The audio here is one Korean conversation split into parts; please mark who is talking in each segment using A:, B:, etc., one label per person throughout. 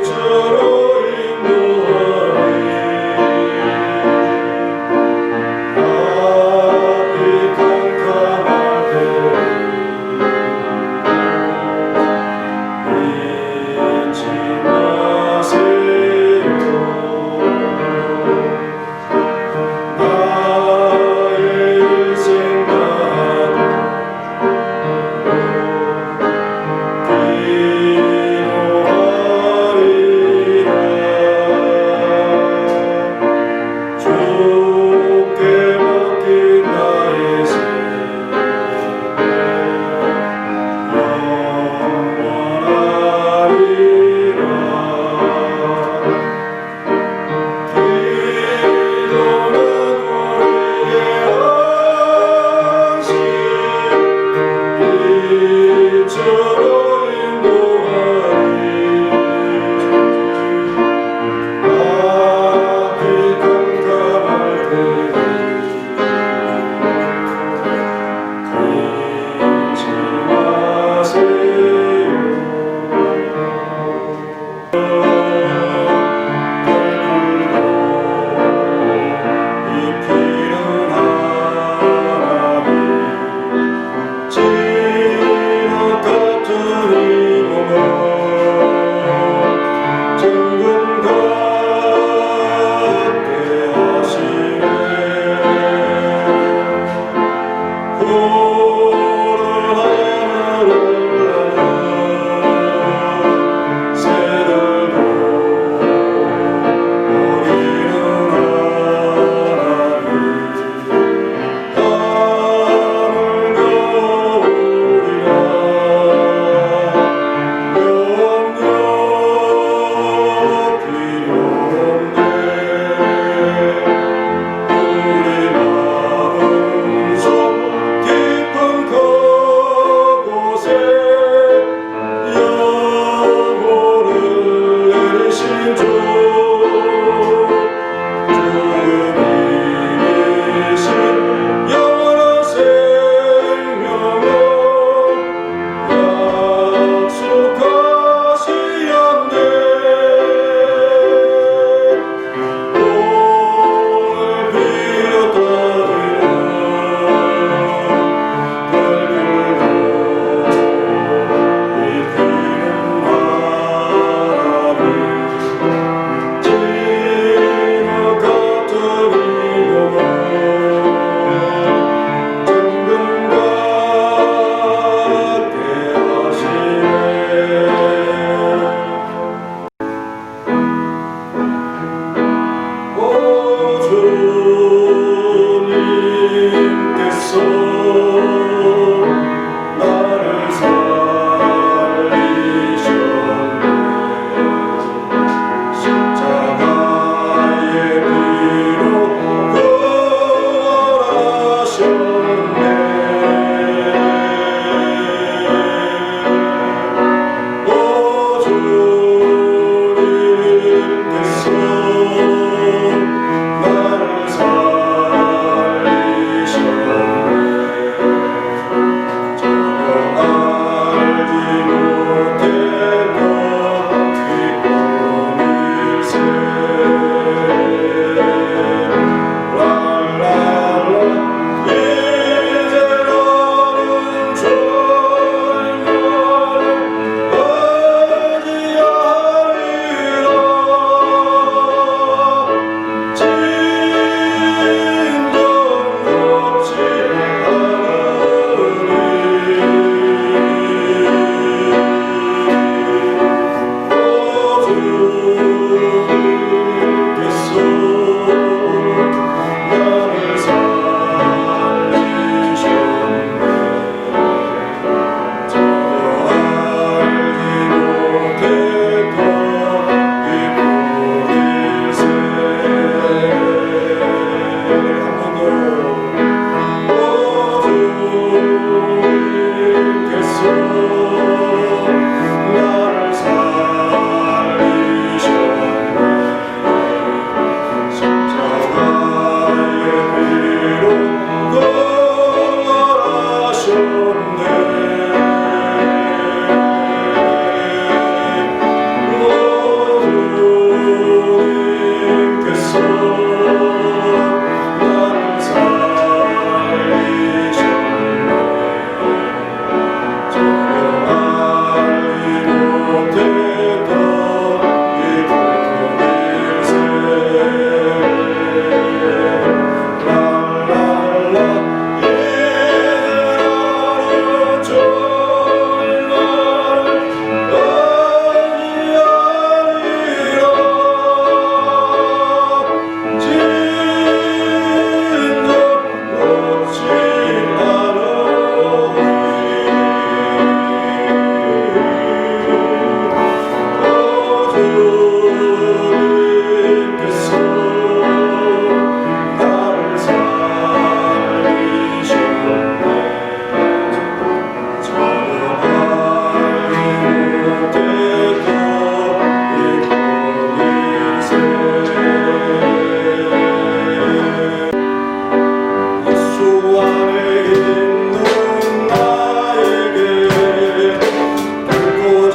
A: 주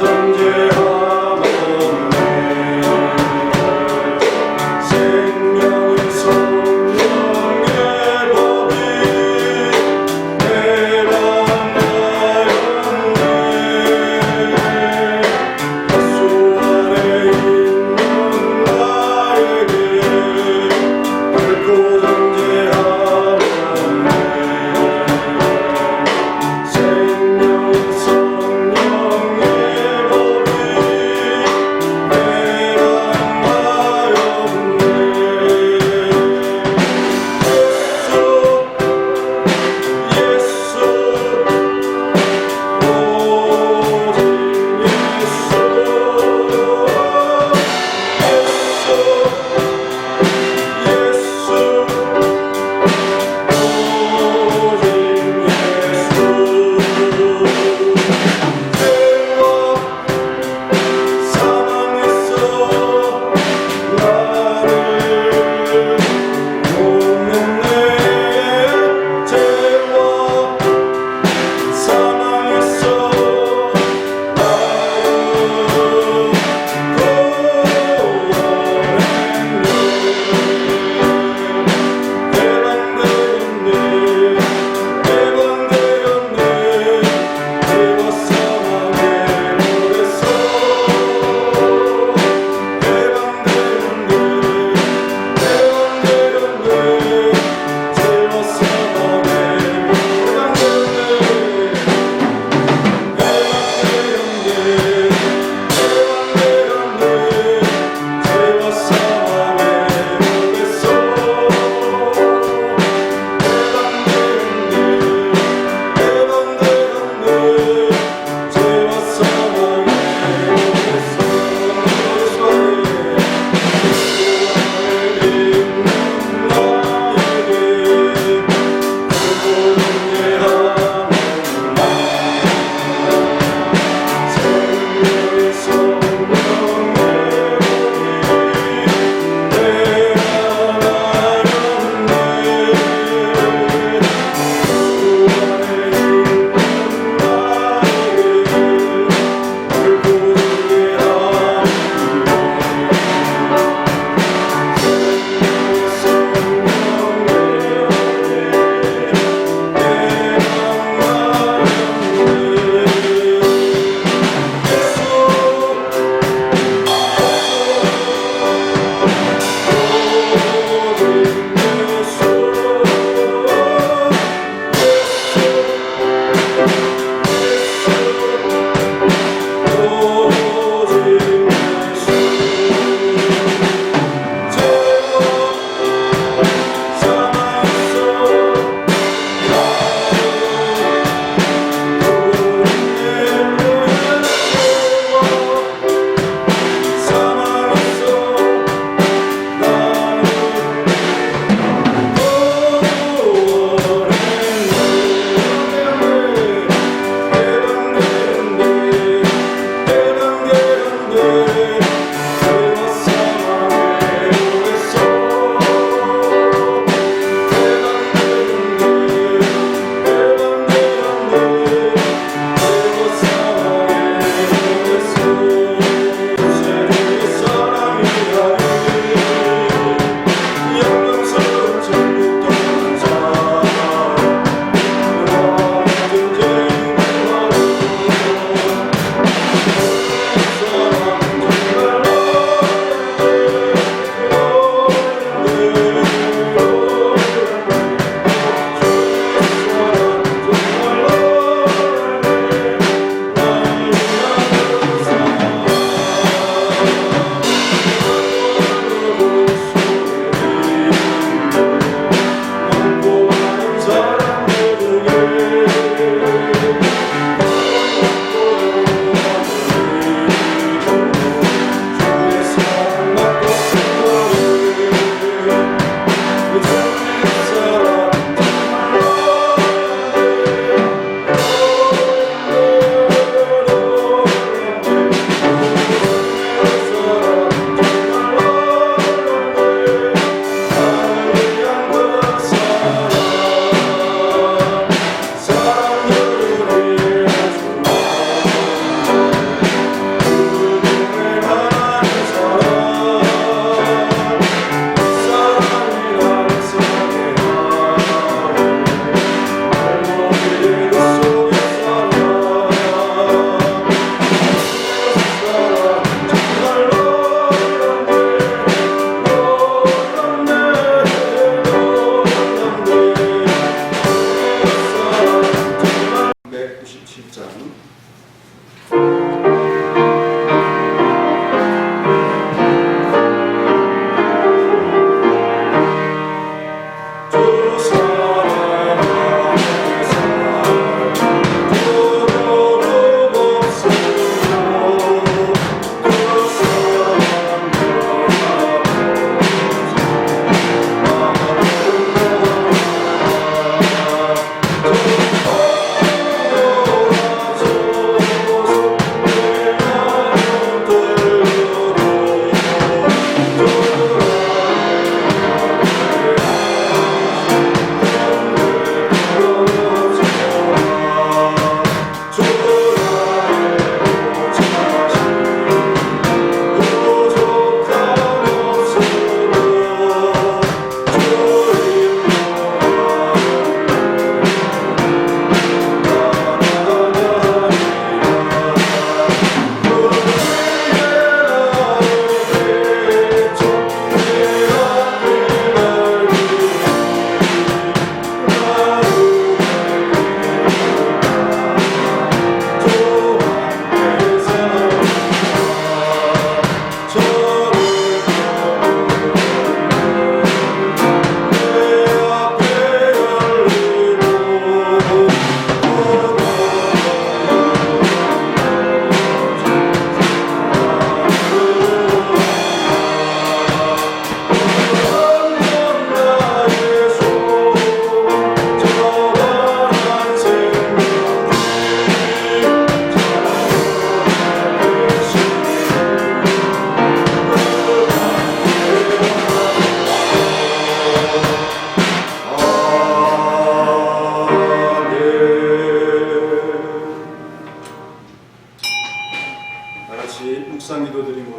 A: 전제함 없네.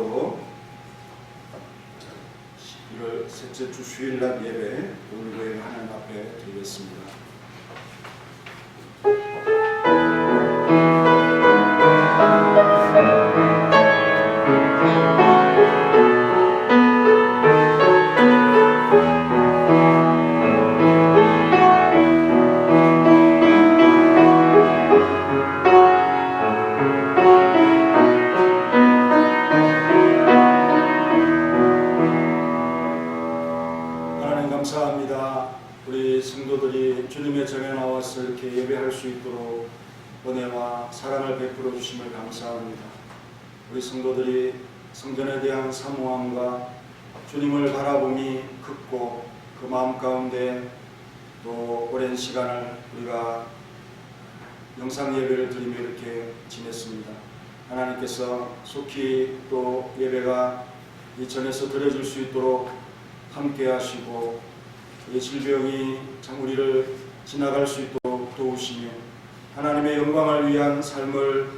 A: 마지막으로 11월 셋째 주 주일날 예배 오늘교회 하나님 앞에 드리겠습니다. 감사합니다. 우리 성도들이 주님의 전에 나와서 이렇게 예배할 수 있도록 은혜와 사랑을 베풀어 주심을 감사합니다. 우리 성도들이 성전에 대한 사모함과 주님을 바라봄이 크고 그 마음 가운데 또 오랜 시간을 우리가 영상 예배를 드리며 이렇게 지냈습니다. 하나님께서 속히 또 예배가 이 전에서 드려질 수 있도록 함께 하시고 이 질병이 참 우리를 지나갈 수 있도록 도우시며 하나님의 영광을 위한 삶을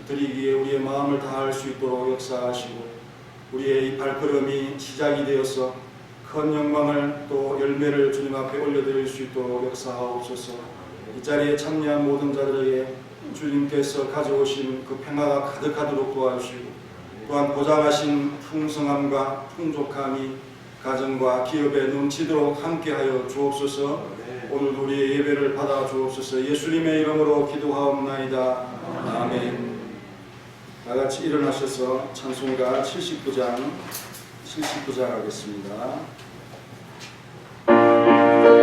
A: 드리기에 우리의 마음을 다할 수 있도록 역사하시고 우리의 이 발걸음이 시작이 되어서 큰 영광을 또 열매를 주님 앞에 올려드릴 수 있도록 역사하옵소서. 이 자리에 참여한 모든 자들에게 주님께서 가져오신 그 평화가 가득하도록 도와주시고 또한 보장하신 풍성함과 풍족함이 가정과 기업에 넘치도록 함께하여 주옵소서. 오늘 우리의 예배를 받아 주옵소서. 예수님의 이름으로 기도하옵나이다. 아멘. 다같이 일어나셔서 찬송가 79장 하겠습니다.
B: Oh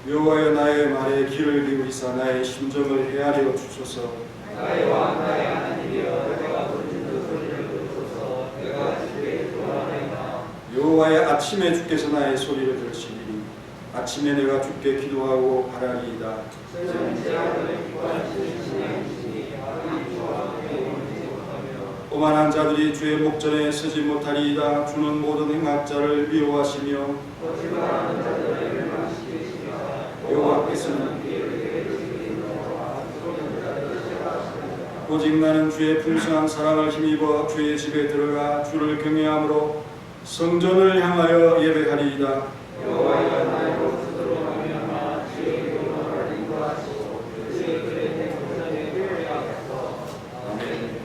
A: 여호와여 나의 말에 귀를 기울이사 나의 심정을 헤아려 주소서.
B: 나의 왕 나의 하나님이여 내가 부르짖는 소리를 들으소서. 내가 주께 기도하나이다.
A: 여호와의 아침에 주께서 나의 소리를 들으시리니 아침에 내가 주께 기도하고 바라리이다. 오만한 자들이 주의 목전에 서지 못하리이다. 주는 모든 행악자를 미워하시며 여호와께서는 오직 나는 주의 풍성한 사랑을 힘입어 주의 집에 들어가 주를 경외함으로 성전을 향하여 예배하리이다.
B: 여호와여 나의 목소리로 말미암아 주의 기도를 인도하시고 주의 길에 행복하게 하옵소서.
A: 아멘.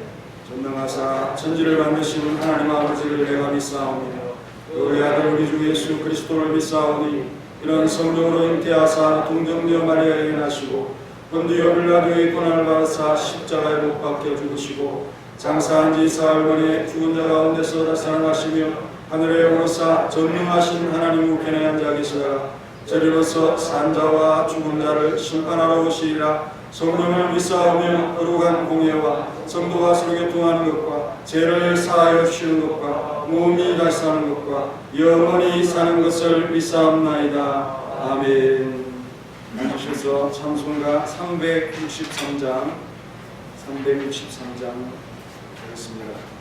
A: 전능하사 천지를 만드신 하나님 아버지를 내가 믿사오며 그의 아들 우리 주 예수 그리스도를 믿사오니 이런 성령으로 잉태하사 동정녀 마리아에게 나시고 본디오 빌라도의 고난을 받으사 십자가에 못 박혀 죽으시고 장사한 지 사흘 만에 죽은 자 가운데서 다시 살아나시며 하늘에 오르사 전능하신 하나님 우편에 앉아 계시다가 저리로서 산자와 죽은 자를 심판하러 오시리라. 성령을 믿사오며 거룩한 공예와 성도가 서로 교통하는 것과 죄를 사하여 주시는 것과 몸이 다시 사는 것과 영원히 사는 것을 믿사옵나이다. 아멘. 앉으셔서 찬송가 363장 하겠습니다.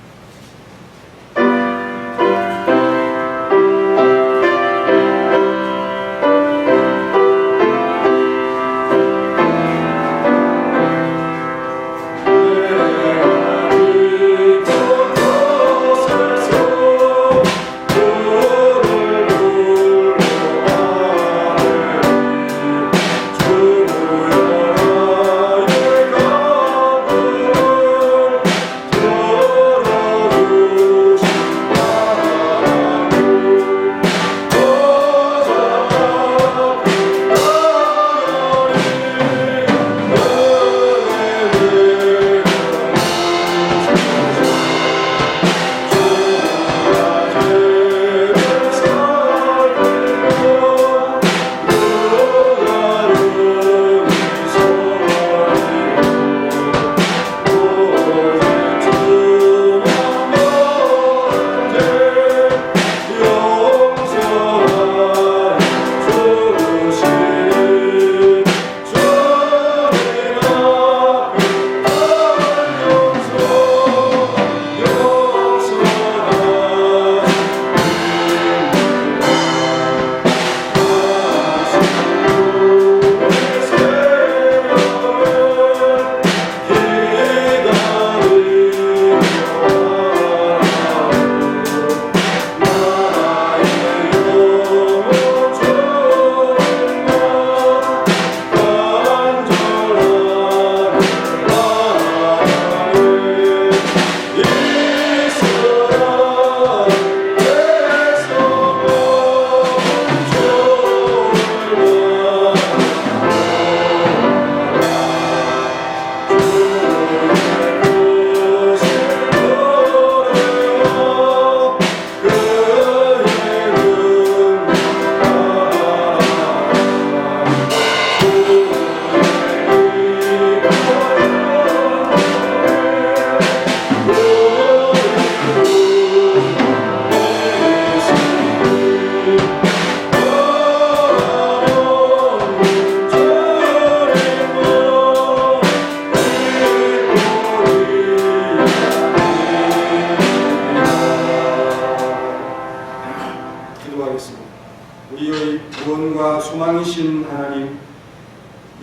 A: 우리의 구원과 소망이신 하나님,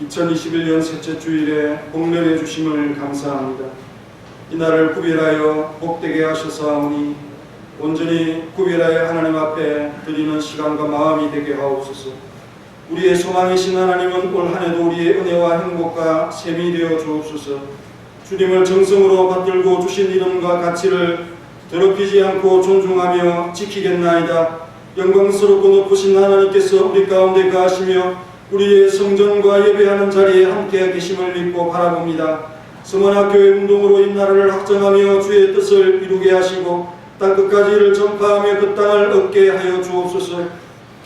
A: 2021년 셋째 주일에 복면해 주심을 감사합니다. 이날을 구별하여 복되게 하셔서오니 온전히 구별하여 하나님 앞에 드리는 시간과 마음이 되게 하옵소서. 우리의 소망이신 하나님은 올 한해도 우리의 은혜와 행복과 셈이 되어 주옵소서. 주님을 정성으로 받들고 주신 이름과 가치를 더럽히지 않고 존중하며 지키겠나이다. 영광스럽고 높으신 하나님께서 우리 가운데 거하시며 우리의 성전과 예배하는 자리에 함께 계심을 믿고 바라봅니다. 성원학교의 운동으로 이 나라를 확정하며 주의 뜻을 이루게 하시고 땅끝까지 이를 전파하며 그 땅을 얻게 하여 주옵소서.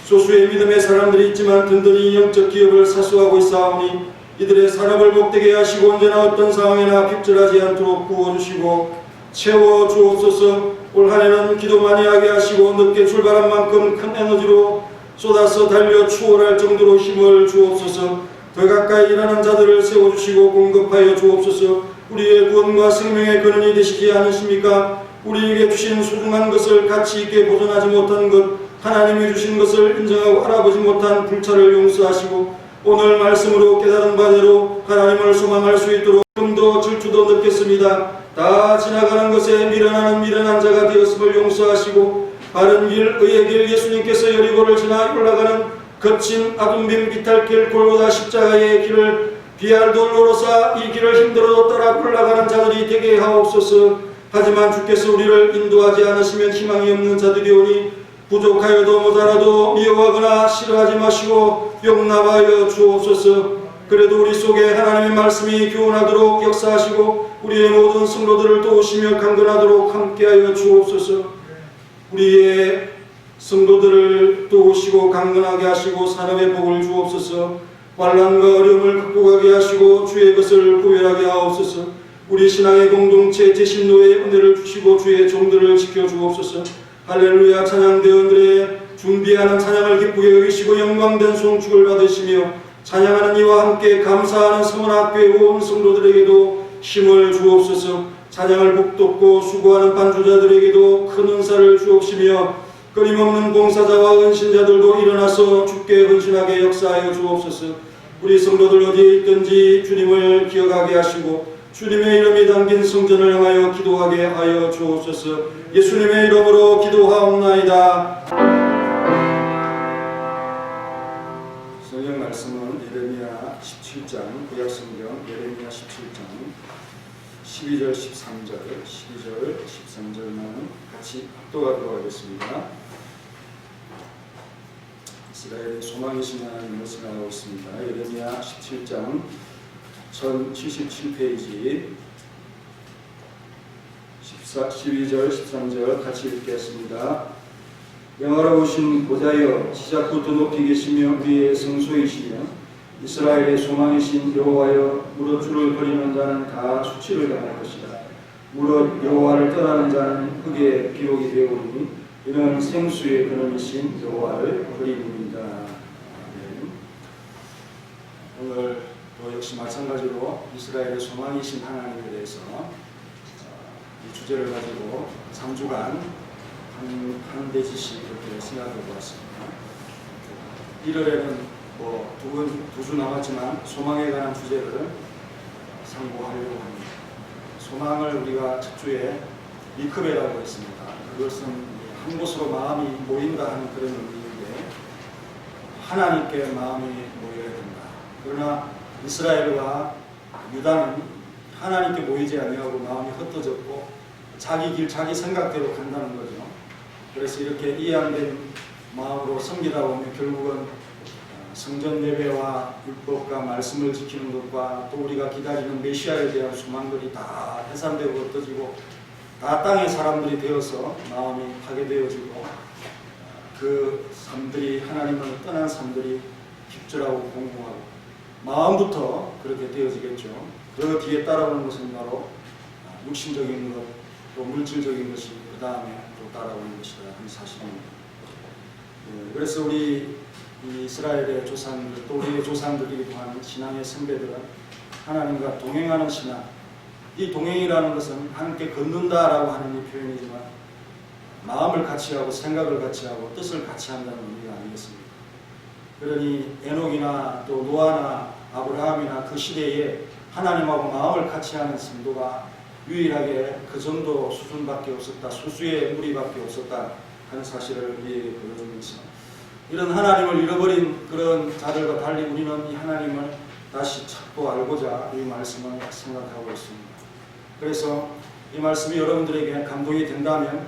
A: 소수의 믿음의 사람들이 있지만 든든히 영적 기업을 사수하고 있사오니 이들의 산업을 복되게 하시고 언제나 어떤 상황이나 핍절하지 않도록 부어주시고 채워주옵소서. 올 한해는 기도 많이 하게 하시고 늦게 출발한 만큼 큰 에너지로 쏟아서 달려 추월할 정도로 힘을 주옵소서. 더 가까이 일하는 자들을 세워주시고 공급하여 주옵소서. 우리의 구원과 생명의 근원이 되시지 않으십니까? 우리에게 주신 소중한 것을 가치 있게 보존하지 못한 것, 하나님이 주신 것을 인정하고 알아보지 못한 불찰을 용서하시고 오늘 말씀으로 깨달은 바대로 하나님을 소망할 수 있도록 좀 더 질투도 느꼈습니다. 다 지나가는 것에 미련한 자가 되었음을 용서하시고 바른 길, 의의 길, 예수님께서 여리고를 지나 올라가는 거친 아둔빈 비탈길 골고다 십자가의 길을 비알 돌로로사 이 길을 힘들어도 따라 올라가는 자들이 되게 하옵소서. 하지만 주께서 우리를 인도하지 않으시면 희망이 없는 자들이오니 부족하여도 모자라도 미워하거나 싫어하지 마시고 용납하여 주옵소서. 그래도 우리 속에 하나님의 말씀이 교훈하도록 역사하시고 우리의 모든 성도들을 도우시며 강건하도록 함께하여 주옵소서. 우리의 성도들을 도우시고 강건하게 하시고 산업의 복을 주옵소서. 환난과 어려움을 극복하게 하시고 주의 것을 구별하게 하옵소서. 우리 신앙의 공동체 제신노의 은혜를 주시고 주의 종들을 지켜주옵소서. 할렐루야. 찬양대원들의 준비하는 찬양을 기쁘게 여기시고 영광된 송축을 받으시며 찬양하는 이와 함께 감사하는 성원학교의 온 성도들에게도 힘을 주옵소서. 찬양을 북돋고 수고하는 반주자들에게도 큰 은사를 주옵시며 끊임없는 봉사자와 은신자들도 일어나서 주께 헌신하게 역사하여 주옵소서. 우리 성도들 어디에 있든지 주님을 기억하게 하시고 주님의 이름이 담긴 성전을 향하여 기도하게 하여 주옵소서. 예수님의 이름으로 기도하옵나이다. 성경 말씀은 예레미야 17장, 구약성경 예레미야 17장 12절 13절 12절 13절만 같이 합독하도록 하겠습니다. 이스라엘의 소망이신 하나님을 생각하고 있습니다. 예레미야 17장 1077페이지 12절 13절 같이 읽겠습니다. 영화로우신 보좌여 시작부터 높이 계시며 위에 성소이시며 이스라엘의 소망이신 여호와여 무릇 주를 버리는 자는 다 수치를 당할 것이다. 무릇 여호와를 떠나는 자는 흙에 기록이 되오니 이는 생수의 근원이신 여호와를 버림입니다. 오늘 또 역시 마찬가지로 이스라엘의 소망이신 하나님에 대해서 이 주제를 가지고 3주간 한 대지씩 이렇게 생각해 보았습니다. 1월에는 두 주 남았지만 소망에 관한 주제를 상고하려고 합니다. 소망을 우리가 첫 주에 리크베라고 했습니다. 그것은 한 곳으로 마음이 모인다 하는 그런 의미인데 하나님께 마음이 모여야 된다. 그러나 이스라엘과 유다는 하나님께 모이지 아니하고 마음이 흩어졌고 자기 길 자기 생각대로 간다는 거죠. 그래서 이렇게 이해안된 마음으로 섬기다 보면 결국은 성전 예배와 율법과 말씀을 지키는 것과 또 우리가 기다리는 메시아에 대한 소망들이 다 해산되고 흩어지고 다 땅의 사람들이 되어서 마음이 파괴되어지고 그 삶들이 하나님을 떠난 삶들이 핍절하고 공공하고 마음부터 그렇게 되어지겠죠. 그 뒤에 따라오는 것은 바로 육신적인 것, 또 물질적인 것이 그 다음에 또 따라오는 것이다 하는 사실입니다. 그래서 우리 이스라엘의 조상들, 또 우리의 조상들이기도 하는 신앙의 선배들은 하나님과 동행하는 신앙, 이 동행이라는 것은 함께 걷는다라고 하는 이 표현이지만 마음을 같이 하고 생각을 같이 하고 뜻을 같이 한다는 의미가 아니겠습니까? 그러니 에녹이나 또 노아나 아브라함이나 그 시대에 하나님하고 마음을 같이 하는 성도가 유일하게 그 정도 수준밖에 없었다, 소수의 무리밖에 없었다 하는 사실을 우리에게 보여주면서 이런 하나님을 잃어버린 그런 자들과 달리 우리는 이 하나님을 다시 찾고 알고자 이 말씀을 생각하고 있습니다. 그래서 이 말씀이 여러분들에게 감동이 된다면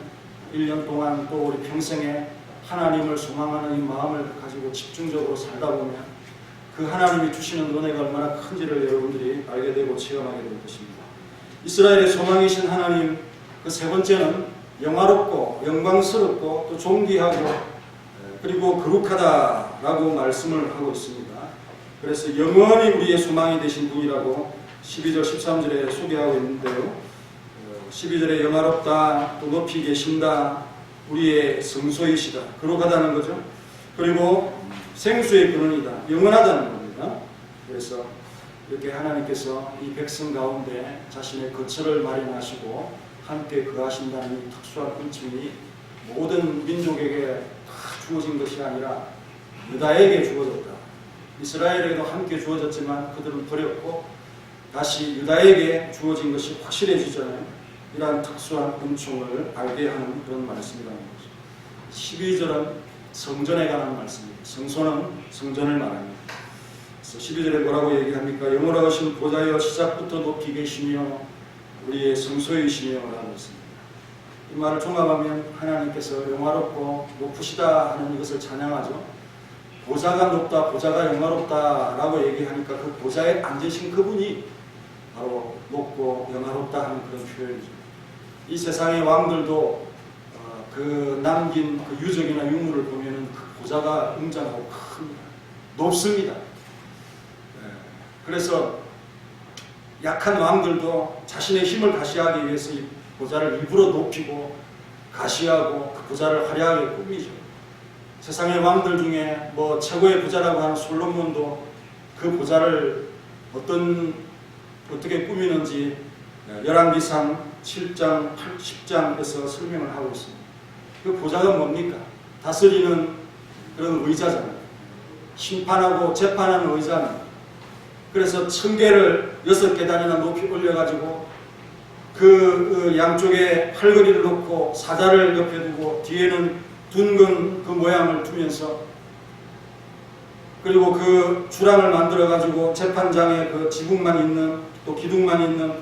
A: 1년 동안 또 우리 평생에 하나님을 소망하는 이 마음을 가지고 집중적으로 살다 보면 그 하나님이 주시는 은혜가 얼마나 큰지를 여러분들이 알게 되고 체험하게 될 것입니다. 이스라엘의 소망이신 하나님, 그 세 번째는 영화롭고 영광스럽고 또 존귀하고 그리고 거룩하다라고 말씀을 하고 있습니다. 그래서 영원히 우리의 소망이 되신 분이라고 12절 13절에 소개하고 있는데요. 12절에 영화롭다, 또 높이 계신다, 우리의 성소이시다, 거룩하다는 거죠. 그리고 생수의 근원이다, 영원하다는 겁니다. 그래서 이렇게 하나님께서 이 백성 가운데 자신의 거처를 마련하시고 함께 거하신다는 이 특수한 은총이 모든 민족에게 다 주어진 것이 아니라 유다에게 주어졌다. 이스라엘에게도 함께 주어졌지만 그들은 버렸고 다시 유다에게 주어진 것이 확실해지잖아요. 이러한 특수한 은총을 알게 하는 그런 말씀이라는 거죠. 12절은 성전에 관한 말씀입니다. 성소는 성전을 말합니다. 그래서 12절에 뭐라고 얘기합니까? 영원하신 보좌여 시작부터 높이 계시며 우리의 성소이시며 라고 했습니다. 이 말을 종합하면 하나님께서 영화롭고 높으시다 하는 이것을 찬양하죠. 보좌가 높다, 보좌가 영화롭다 라고 얘기하니까 그 보좌에 앉으신 그분이 바로 높고 영화롭다 하는 그런 표현이죠. 이 세상의 왕들도 그 남긴 그 유적이나 유물을 보면은 그 보좌가 웅장하고 큽니다. 높습니다. 그래서 약한 왕들도 자신의 힘을 가시하기 위해서 이 보좌를 일부러 높이고 가시하고 그 보좌를 화려하게 꾸미죠. 세상의 왕들 중에 뭐 최고의 부자라고 하는 솔로몬도 그 보좌를 어떻게 꾸미는지 열왕기상 7장, 10장에서 설명을 하고 있습니다. 그 보좌가 뭡니까? 다스리는 그런 의자잖아요. 심판하고 재판하는 의자입니다. 그래서 청계를 6계단이나 높이 올려가지고 그 양쪽에 팔걸이를 놓고 사자를 옆에 두고 뒤에는 둥근 그 모양을 두면서 그리고 그 주랑을 만들어가지고 재판장에 그 지붕만 있는 또 기둥만 있는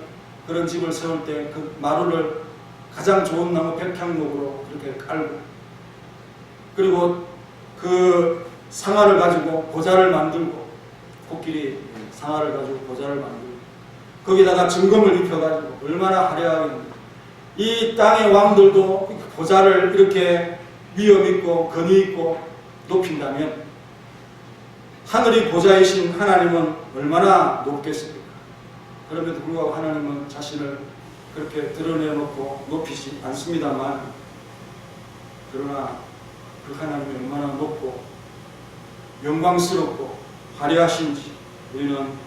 A: 그런 집을 세울 때 그 마루를 가장 좋은 나무 백향목으로 그렇게 깔고 그리고 그 상아를 가지고 보좌를 만들고 코끼리 상아를 가지고 보좌를 만들고 거기다가 증거물 입혀가지고 얼마나 화려하게 이 땅의 왕들도 보좌를 이렇게 위엄 있고 건의 있고 높인다면 하늘이 보좌이신 하나님은 얼마나 높겠습니까? 그럼에도 불구하고 하나님은 자신을 그렇게 드러내놓고 높이지 않습니다만 그러나 그 하나님이 얼마나 높고 영광스럽고 화려하신지 우리는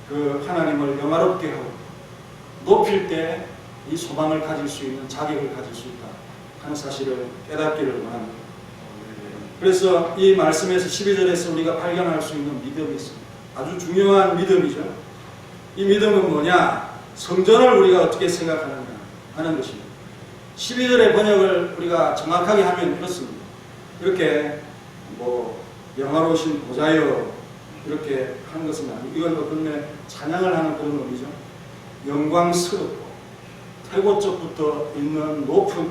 A: 그 하나님을 영화롭게 하고 높일 때 이 소망을 가질 수 있는 자격을 가질 수 있다 하는 사실을 깨닫기를 원합니다. 그래서 이 말씀에서 12절에서 우리가 발견할 수 있는 믿음이 있습니다. 아주 중요한 믿음이죠. 이 믿음은 뭐냐? 성전을 우리가 어떻게 생각하느냐 하는 것입니다. 12절의 번역을 우리가 정확하게 하면 이렇습니다. 이렇게 뭐 영화로우신 보좌여 이렇게 하는 것은 아니고 이건 어떤 찬양을 하는 그런 의미죠. 영광스럽고 태고쪽부터 있는 높은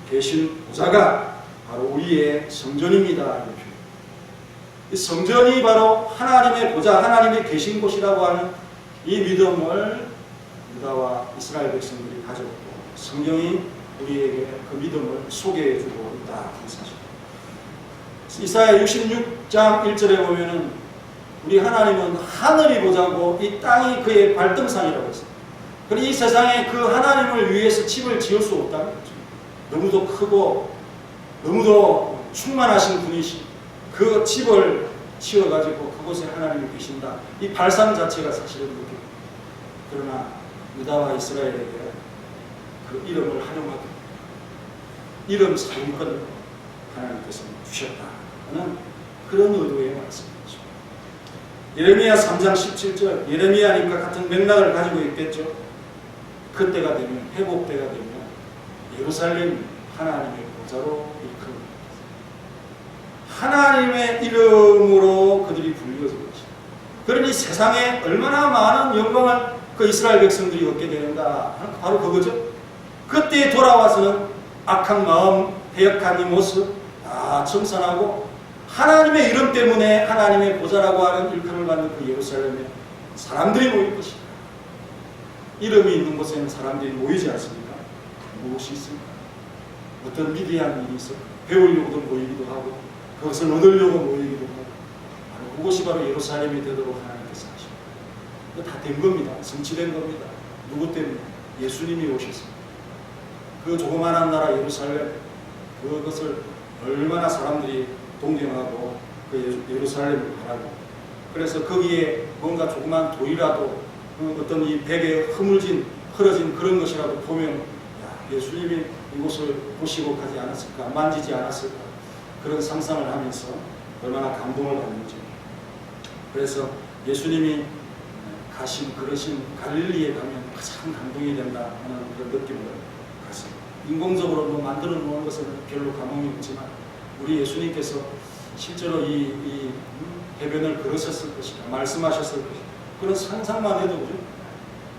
A: 계신 보좌가 바로 우리의 성전입니다. 이 성전이 바로 하나님의 보좌, 하나님의 계신 곳이라고 하는 이 믿음을 유다와 이스라엘 백성들이 가졌고 성경이 우리에게 그 믿음을 소개해주고 있다 하는 사실. 이사야 66장 1절에 보면은 우리 하나님은 하늘이 보좌고 이 땅이 그의 발등상이라고 했습니다. 그리고 이 세상에 그 하나님을 위해서 집을 지을 수 없다는 거죠. 너무도 크고 너무도 충만하신 분이시 그 집을 지어가지고 그곳에 하나님이 계신다. 이 발상 자체가 사실은 그렇게 그러나 유다와 이스라엘에게 그 이름을 활용하고 이름 사용권을 하나님께서 주셨다 하는 그런 의도의 말씀이죠. 예레미야 3장 17절 예레미야니까 같은 맥락을 가지고 있겠죠. 그때가 되면 회복때가 되면 예루살렘 하나님의 보좌로 일컫는 하나님의 이름으로 그들이 불려진 것입니다. 그러니 세상에 얼마나 많은 영광을 그 이스라엘 백성들이 얻게 되는가 바로 그거죠. 그때 돌아와서는 악한 마음, 배역한 이 모습 다 청산하고 하나님의 이름 때문에 하나님의 보좌라고 하는 일컬음을 받는 그 예루살렘에 사람들이 모일 것입니다. 이름이 있는 곳에는 사람들이 모이지 않습니까? 무엇이 있습니까? 어떤 미대한 일이 있어 배우려고도 모이기도 하고 그것을 얻으려고 모이기도 하고 바로 그곳이 바로 예루살렘이 되도록 하나님께서 하십니다. 다 된 겁니다. 성취된 겁니다. 누구 때문에? 예수님이 오셨습니다. 그 조그마한 나라 예루살렘 그것을 얼마나 사람들이 동경하고 그 예루살렘을 바라고 그래서 거기에 뭔가 조그만 돌이라도 어떤 이 벽에 흐러진 그런 것이라도 보면 야, 예수님이 이곳을 보시고 가지 않았을까 만지지 않았을까 그런 상상을 하면서 얼마나 감동을 받는지 그래서 예수님이 가신 그러신 갈릴리에 가면 가장 감동이 된다 하는 그런 느낌을 갖습니다. 인공적으로 뭐 만들어 놓은 것은 별로 감흥이 없지만 우리 예수님께서 실제로 이 해변을 걸으셨을 것이다 말씀하셨을 것이다 그런 상상만 해도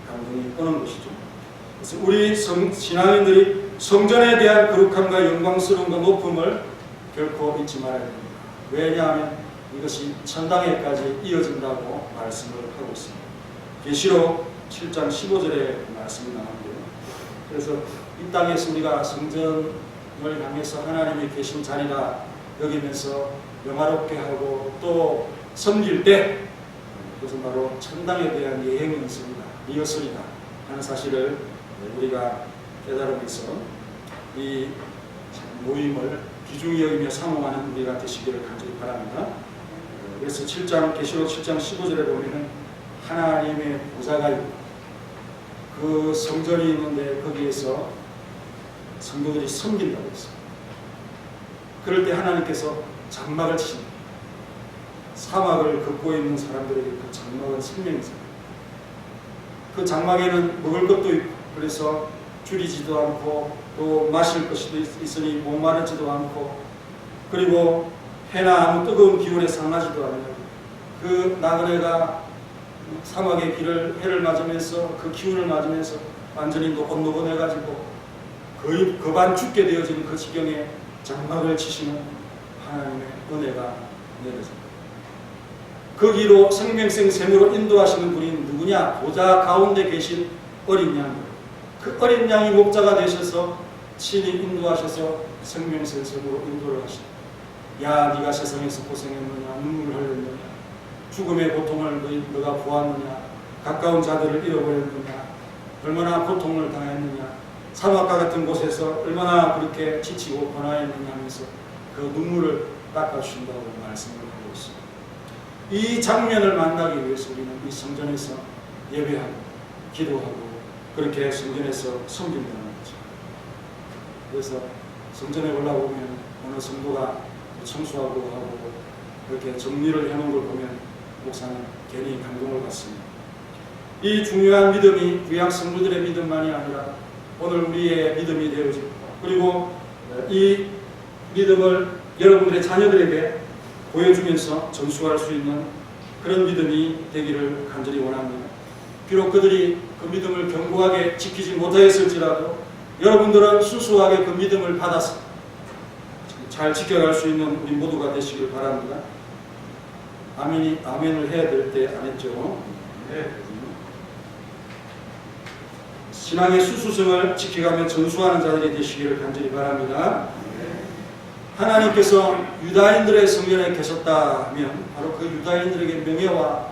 A: 감동이 오는 것이죠. 그래서 우리 신앙인들이 성전에 대한 거룩함과 영광스러움과 높음을 결코 잊지 말아야 됩니다. 왜냐하면 이것이 천당에까지 이어진다고 말씀을 하고 있습니다. 계시록 7장 15절에 말씀이 나오는데요. 그래서 이 땅에서 우리가 성전을 향해서 하나님이 계신 자리라 여기면서 영화롭게 하고 또 섬길 때 그것은 바로 천당에 대한 이었으리다 하는 사실을 우리가 깨달으면서 이 모임을 귀중히 여기며 사모하는 우리가 되시기를 간절히 바랍니다. 그래서 계시록 7장 15절에 보면은 하나님의 보좌가 있고 그 성전이 있는데 거기에서 성도들이 섬긴다고 했어요. 그럴 때 하나님께서 장막을 치십니다. 사막을 걷고 있는 사람들에게 그 장막은 생명이죠. 그 장막에는 먹을 것도 있고 그래서 줄이지도 않고 또 마실 것도 있으니 목마르지도 않고 그리고 해나 아무 뜨거운 기운에 상하지도 않아요. 그 나그네가 사막의 해를 맞으면서 그 기운을 맞으면서 완전히 노곤노곤해가지고 거의 거반 죽게 되어지는 그 지경에 장막을 치시는 하나님의 은혜가 내려집니다. 거기로 생명생 샘으로 인도하시는 분이 누구냐? 보좌 가운데 계신 어린 양. 그 어린 양이 목자가 되셔서 친히 인도하셔서 생명생 샘으로 인도를 하시다. 야, 네가 세상에서 고생했느냐? 눈물을 흘렸느냐? 죽음의 고통을 너가 보았느냐? 가까운 자들을 잃어버렸느냐? 얼마나 고통을 당했느냐? 사막과 같은 곳에서 얼마나 그렇게 지치고 번화했느냐 하면서 그 눈물을 닦아주신다고 말씀을 하고 있습니다. 이 장면을 만나기 위해서 우리는 이 성전에서 예배하고 기도하고 그렇게 성전에서 섬긴다는 거죠. 그래서 성전에 올라오면 어느 성도가 청소하고 하고 그렇게 정리를 해놓은 걸 보면 목사는 괜히 감동을 받습니다. 이 중요한 믿음이 구약 성도들의 믿음만이 아니라 오늘 우리의 믿음이 되어지고 그리고 이 믿음을 여러분들의 자녀들에게 보여주면서 전수할 수 있는 그런 믿음이 되기를 간절히 원합니다. 비록 그들이 그 믿음을 견고하게 지키지 못하였을지라도 여러분들은 순수하게 그 믿음을 받아서 잘 지켜갈 수 있는 우리 모두가 되시길 바랍니다. 아멘을 해야 될 때 안 했죠? 네. 신앙의 순수성을 지켜가며 전수하는 자들이 되시기를 간절히 바랍니다. 하나님께서 유다인들의 성전에 계셨다면 바로 그 유다인들에게 명예와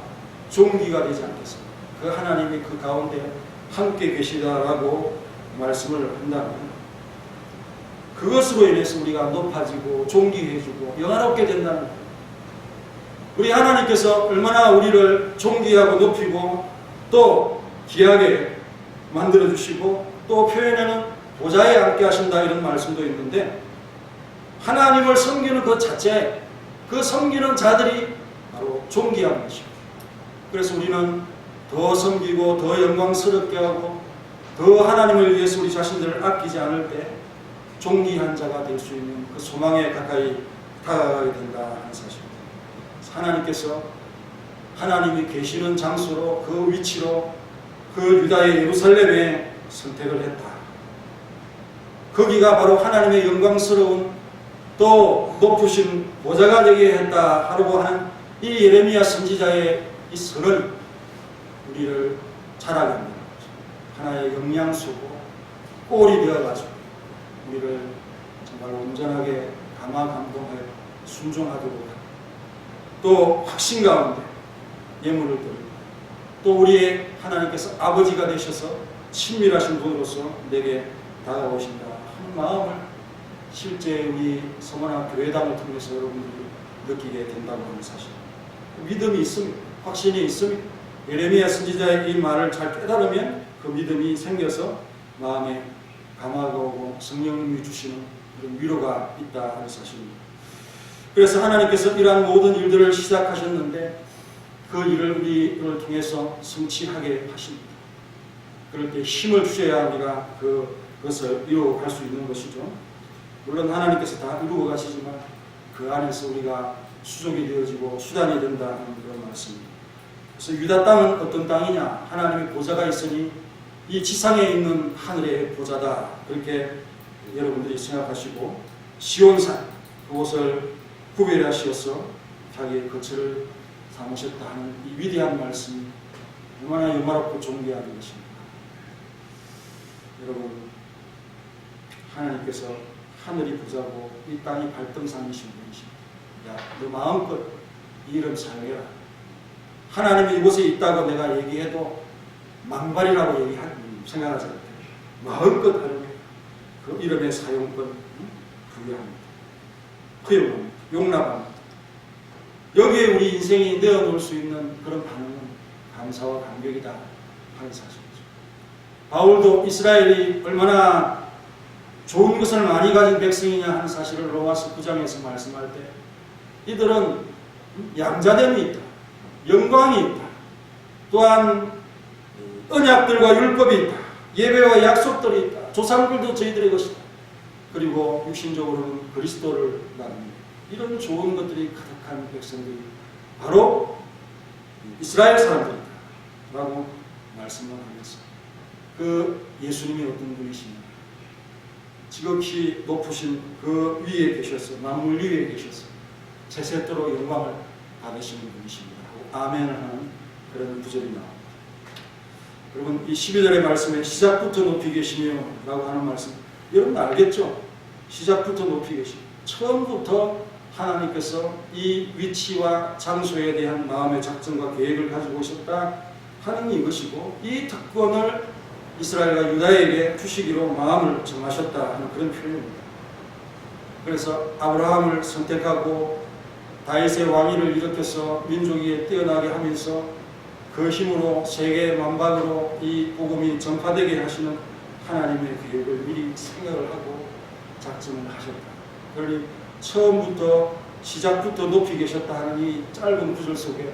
A: 존귀가 되지 않겠습니까? 그 하나님이 그 가운데 함께 계시다라고 말씀을 한다면 그것으로 인해서 우리가 높아지고 존귀해지고 영화롭게 된다는 거예요. 우리 하나님께서 얼마나 우리를 존귀하고 높이고 또 귀하게 만들어주시고 또 표현에는 보좌에 앉게 하신다 이런 말씀도 있는데 하나님을 섬기는 그 자체 그 섬기는 자들이 바로 존귀한 것입니다. 그래서 우리는 더 섬기고 더 영광스럽게 하고 더 하나님을 위해서 우리 자신들을 아끼지 않을 때 존귀한 자가 될 수 있는 그 소망에 가까이 다가가게 된다 하는 사실입니다. 하나님께서 하나님이 계시는 장소로 그 위치로 그 유다의 예루살렘에 선택을 했다. 거기가 바로 하나님의 영광스러운 또 높으신 보좌가 되게 했다 하려고 하는 이 예레미야 선지자의 이 선언이 우리를 자라게 합니다. 하나의 영양소고 꼴이 되어가지고 우리를 정말 온전하게 감화 감동하여 순종하도록 하고, 또 확신 가운데 예물을 드리고, 또 우리의 하나님께서 아버지가 되셔서 친밀하신 분으로서 내게 다가오신다 하는 마음을 실제 우리 성원아 교회당을 통해서 여러분들이 느끼게 된다고 하는 사실, 믿음이 있습니다. 확신이 있습니다. 예레미야 선지자의 이 말을 잘 깨달으면 그 믿음이 생겨서 마음에 감화가 오고 성령님이 주시는 그런 위로가 있다 하는 사실입니다. 그래서 하나님께서 이러한 모든 일들을 시작하셨는데 그 일을 우리를 통해서 성취하게 하십니다. 그럴 때 힘을 주셔야 우리가 그것을 이루어갈 수 있는 것이죠. 물론 하나님께서 다 이루어 가시지만 그 안에서 우리가 수족이 되어지고 수단이 된다는 그런 말씀입니다. 그래서 유다 땅은 어떤 땅이냐? 하나님의 보좌가 있으니 이 지상에 있는 하늘의 보좌다, 그렇게 여러분들이 생각하시고, 시온산 그곳을 구별하시어서 자기의 거처를 삼으셨다 하는 이 위대한 말씀이 얼마나 영화롭고 존귀한 것입니까? 여러분, 하나님께서 하늘이 보좌고 이 땅이 발등상이신 분이십니다. 야, 너 마음껏 이 이름 사용해라. 하나님이 이곳에 있다고 내가 얘기해도 망발이라고 생각하지 않게 마음껏 하려면 그 이름의 사용권 부여합니다. 허용합니다. 용납합니다. 여기에 우리 인생이 내어놓을 수 있는 그런 반응은 감사와 감격이다 하는 사실이죠. 바울도 이스라엘이 얼마나 좋은 것을 많이 가진 백성이냐 하는 사실을 로마서 9장에서 말씀할 때 이들은 양자됨이 있다, 영광이 있다, 또한 언약들과 율법이 있다, 예배와 약속들이 있다, 조상들도 저희들의 것이다, 그리고 육신적으로는 그리스도를 나눕니다. 이런 좋은 것들이 가득한 백성들이 바로 이스라엘 사람들이다 라고 말씀을 하면서 그 예수님이 어떤 분이시냐, 지극히 높으신 그 위에 계셔서 만물 위에 계셔서 세세토록 영광을 받으시는 분이십니다 하고 아멘을 하는 그런 구절이 나옵니다. 여러분, 이 12절의 말씀에 시작부터 높이 계시며 라고 하는 말씀, 여러분 알겠죠? 시작부터 높이 계시며, 처음부터 하나님께서 이 위치와 장소에 대한 마음의 작정과 계획을 가지고 오셨다 하는 이것이고, 이 특권을 이스라엘과 유다에게 주시기로 마음을 정하셨다 하는 그런 표현입니다. 그래서 아브라함을 선택하고 다윗의 왕위를 일으켜서 민족이 뛰어나게 하면서 그 힘으로 세계 만방으로 이 복음이 전파되게 하시는 하나님의 계획을 미리 생각을 하고 작정을 하셨다. 그러니 처음부터 시작부터 높이 계셨다 하는 이 짧은 구절 속에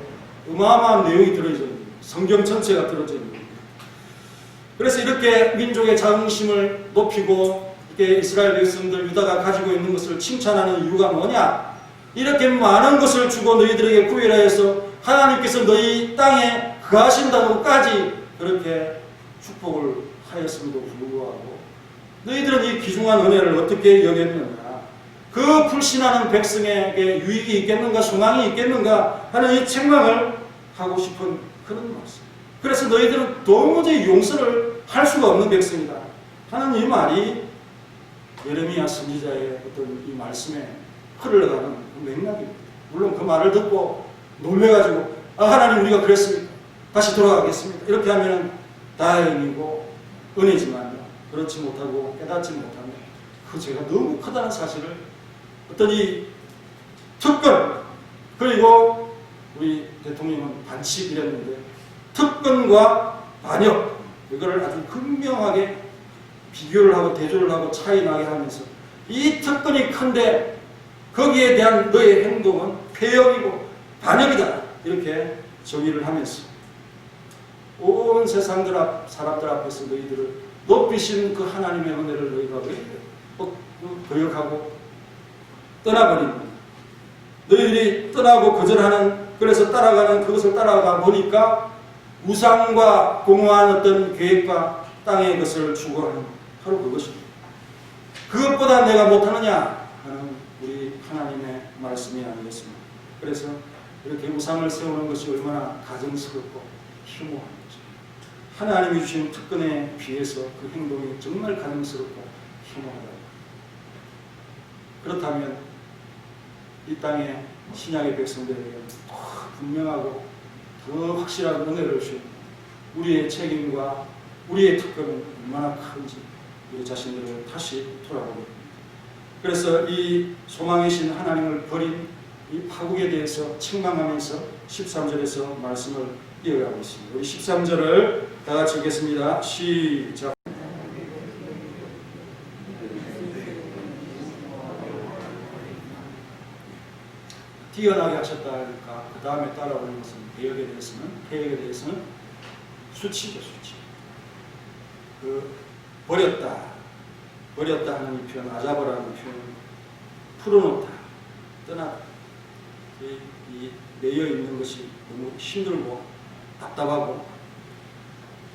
A: 어마어마한 내용이 들어있는 거예요. 성경 전체가 들어져 있는 거예요. 그래서 이렇게 민족의 자긍심을 높이고 이렇게 이스라엘 백성들 유다가 가지고 있는 것을 칭찬하는 이유가 뭐냐? 이렇게 많은 것을 주고 너희들에게 구별하여서 하나님께서 너희 땅에 거하신다고까지 그렇게 축복을 하였음에도 불구하고 너희들은 이 귀중한 은혜를 어떻게 여겼는가? 그 불신하는 백성에게 유익이 있겠는가, 소망이 있겠는가 하는 이 책망을 하고 싶은 그런 말씀. 그래서 너희들은 도무지 용서를 할 수가 없는 백성이다 하는 이 말이 예레미야 선지자의 어떤 이 말씀에 흘러가는 맥락입니다. 물론 그 말을 듣고 놀래가지고 하나님 우리가 그랬습니다, 다시 돌아가겠습니다, 이렇게 하면 다행이고 은혜지만 그렇지 못하고 깨닫지 못하면 그 죄가 너무 크다는 사실을 어떤 이 특권, 그리고 우리 대통령은 반칙이랬는데 특권과 반역, 이거를 아주 극명하게 비교를 하고 대조를 하고 차이 나게 하면서 이 특권이 큰데 거기에 대한 너의 행동은 폐역이고 반역이다 이렇게 정의를 하면서 온 세상들 사람들 앞에서 너희들을 높이신 그 하나님의 은혜를 너희가 왜 거역하고 떠나버립니다. 너희들이 떠나고 거절하는, 그래서 따라가는, 그것을 따라가 보니까 우상과 공허한 어떤 계획과 땅의 것을 추구하는 바로 그것입니다. 그것보다 내가 못하느냐 하는 우리 하나님의 말씀이 아니겠습니까? 그래서 이렇게 우상을 세우는 것이 얼마나 가증스럽고 혐오한 거죠. 하나님이 주신 특권에 비해서 그 행동이 정말 가증스럽고 혐오하다. 그렇다면 이 땅의 신약의 백성들에게 더 분명하고 더 확실한 은혜를 주신 우리의 책임과 우리의 특권은 얼마나 큰지 우리 자신들을 다시 돌아보고, 그래서 이 소망의 신 하나님을 버린 이 파국에 대해서 책망하면서 13절에서 말씀을 이어가고 있습니다. 우리 13절을 다 같이 읽겠습니다. 시작. 뛰어나게 하셨다 하니까 그 다음에 따라오는 것은 개혁에 대해서는 수치죠, 수치. 버렸다 하는 이 표현, 아자버라는 표현, 풀어놓다, 떠나다. 이 매여 있는 것이 너무 힘들고 답답하고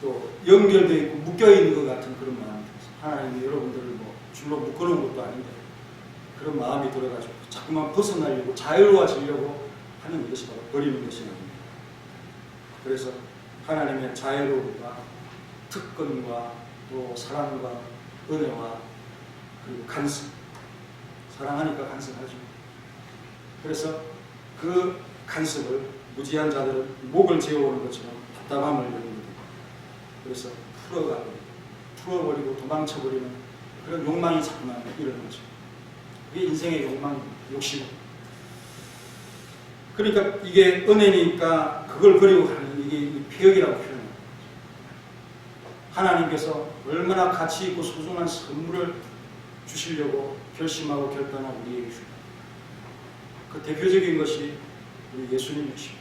A: 또 연결되어 있고 묶여 있는 것 같은 그런 마음이 들어서 하나님이 여러분들을 뭐 줄로 묶어놓은 것도 아닌데 그런 마음이 들어가지고 자꾸만 벗어나려고 자유로워지려고 하는 것이 바로 버리는 것이 아닙니다. 그래서 하나님의 자유로움과 특권과 또 사랑과 은혜와 그리고 간섭, 사랑하니까 간섭하죠. 그래서 그 간섭을 무지한 자들은 목을 재어오는 것처럼 답답함을 여기거든요. 그래서 풀어버리고 도망쳐버리는 그런 욕망이 자꾸만 일어나죠. 그게 인생의 욕망, 욕심. 그러니까 이게 은혜니까 그걸 버리고 가는 이게 폐역이라고 표현합니다. 하나님께서 얼마나 가치 있고 소중한 선물을 주시려고 결심하고 결단한 우리에게 주십니다. 그 대표적인 것이 우리 예수님이시죠.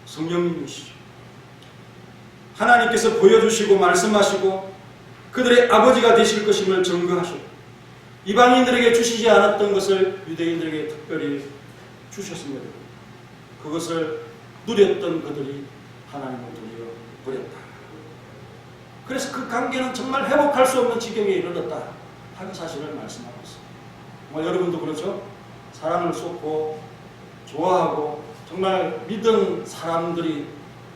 A: 성령님이시죠. 하나님께서 보여주시고 말씀하시고 그들의 아버지가 되실 것임을 증거하셨고 이방인들에게 주시지 않았던 것을 유대인들에게 특별히 주셨습니다. 그것을 누렸던 그들이 하나님을 드디어 버렸다. 그래서 그 관계는 정말 회복할 수 없는 지경에 이르렀다 하는 사실을 말씀하고 있습니다. 정말 여러분도 그렇죠? 사랑을 쏟고 좋아하고 정말 믿은 사람들이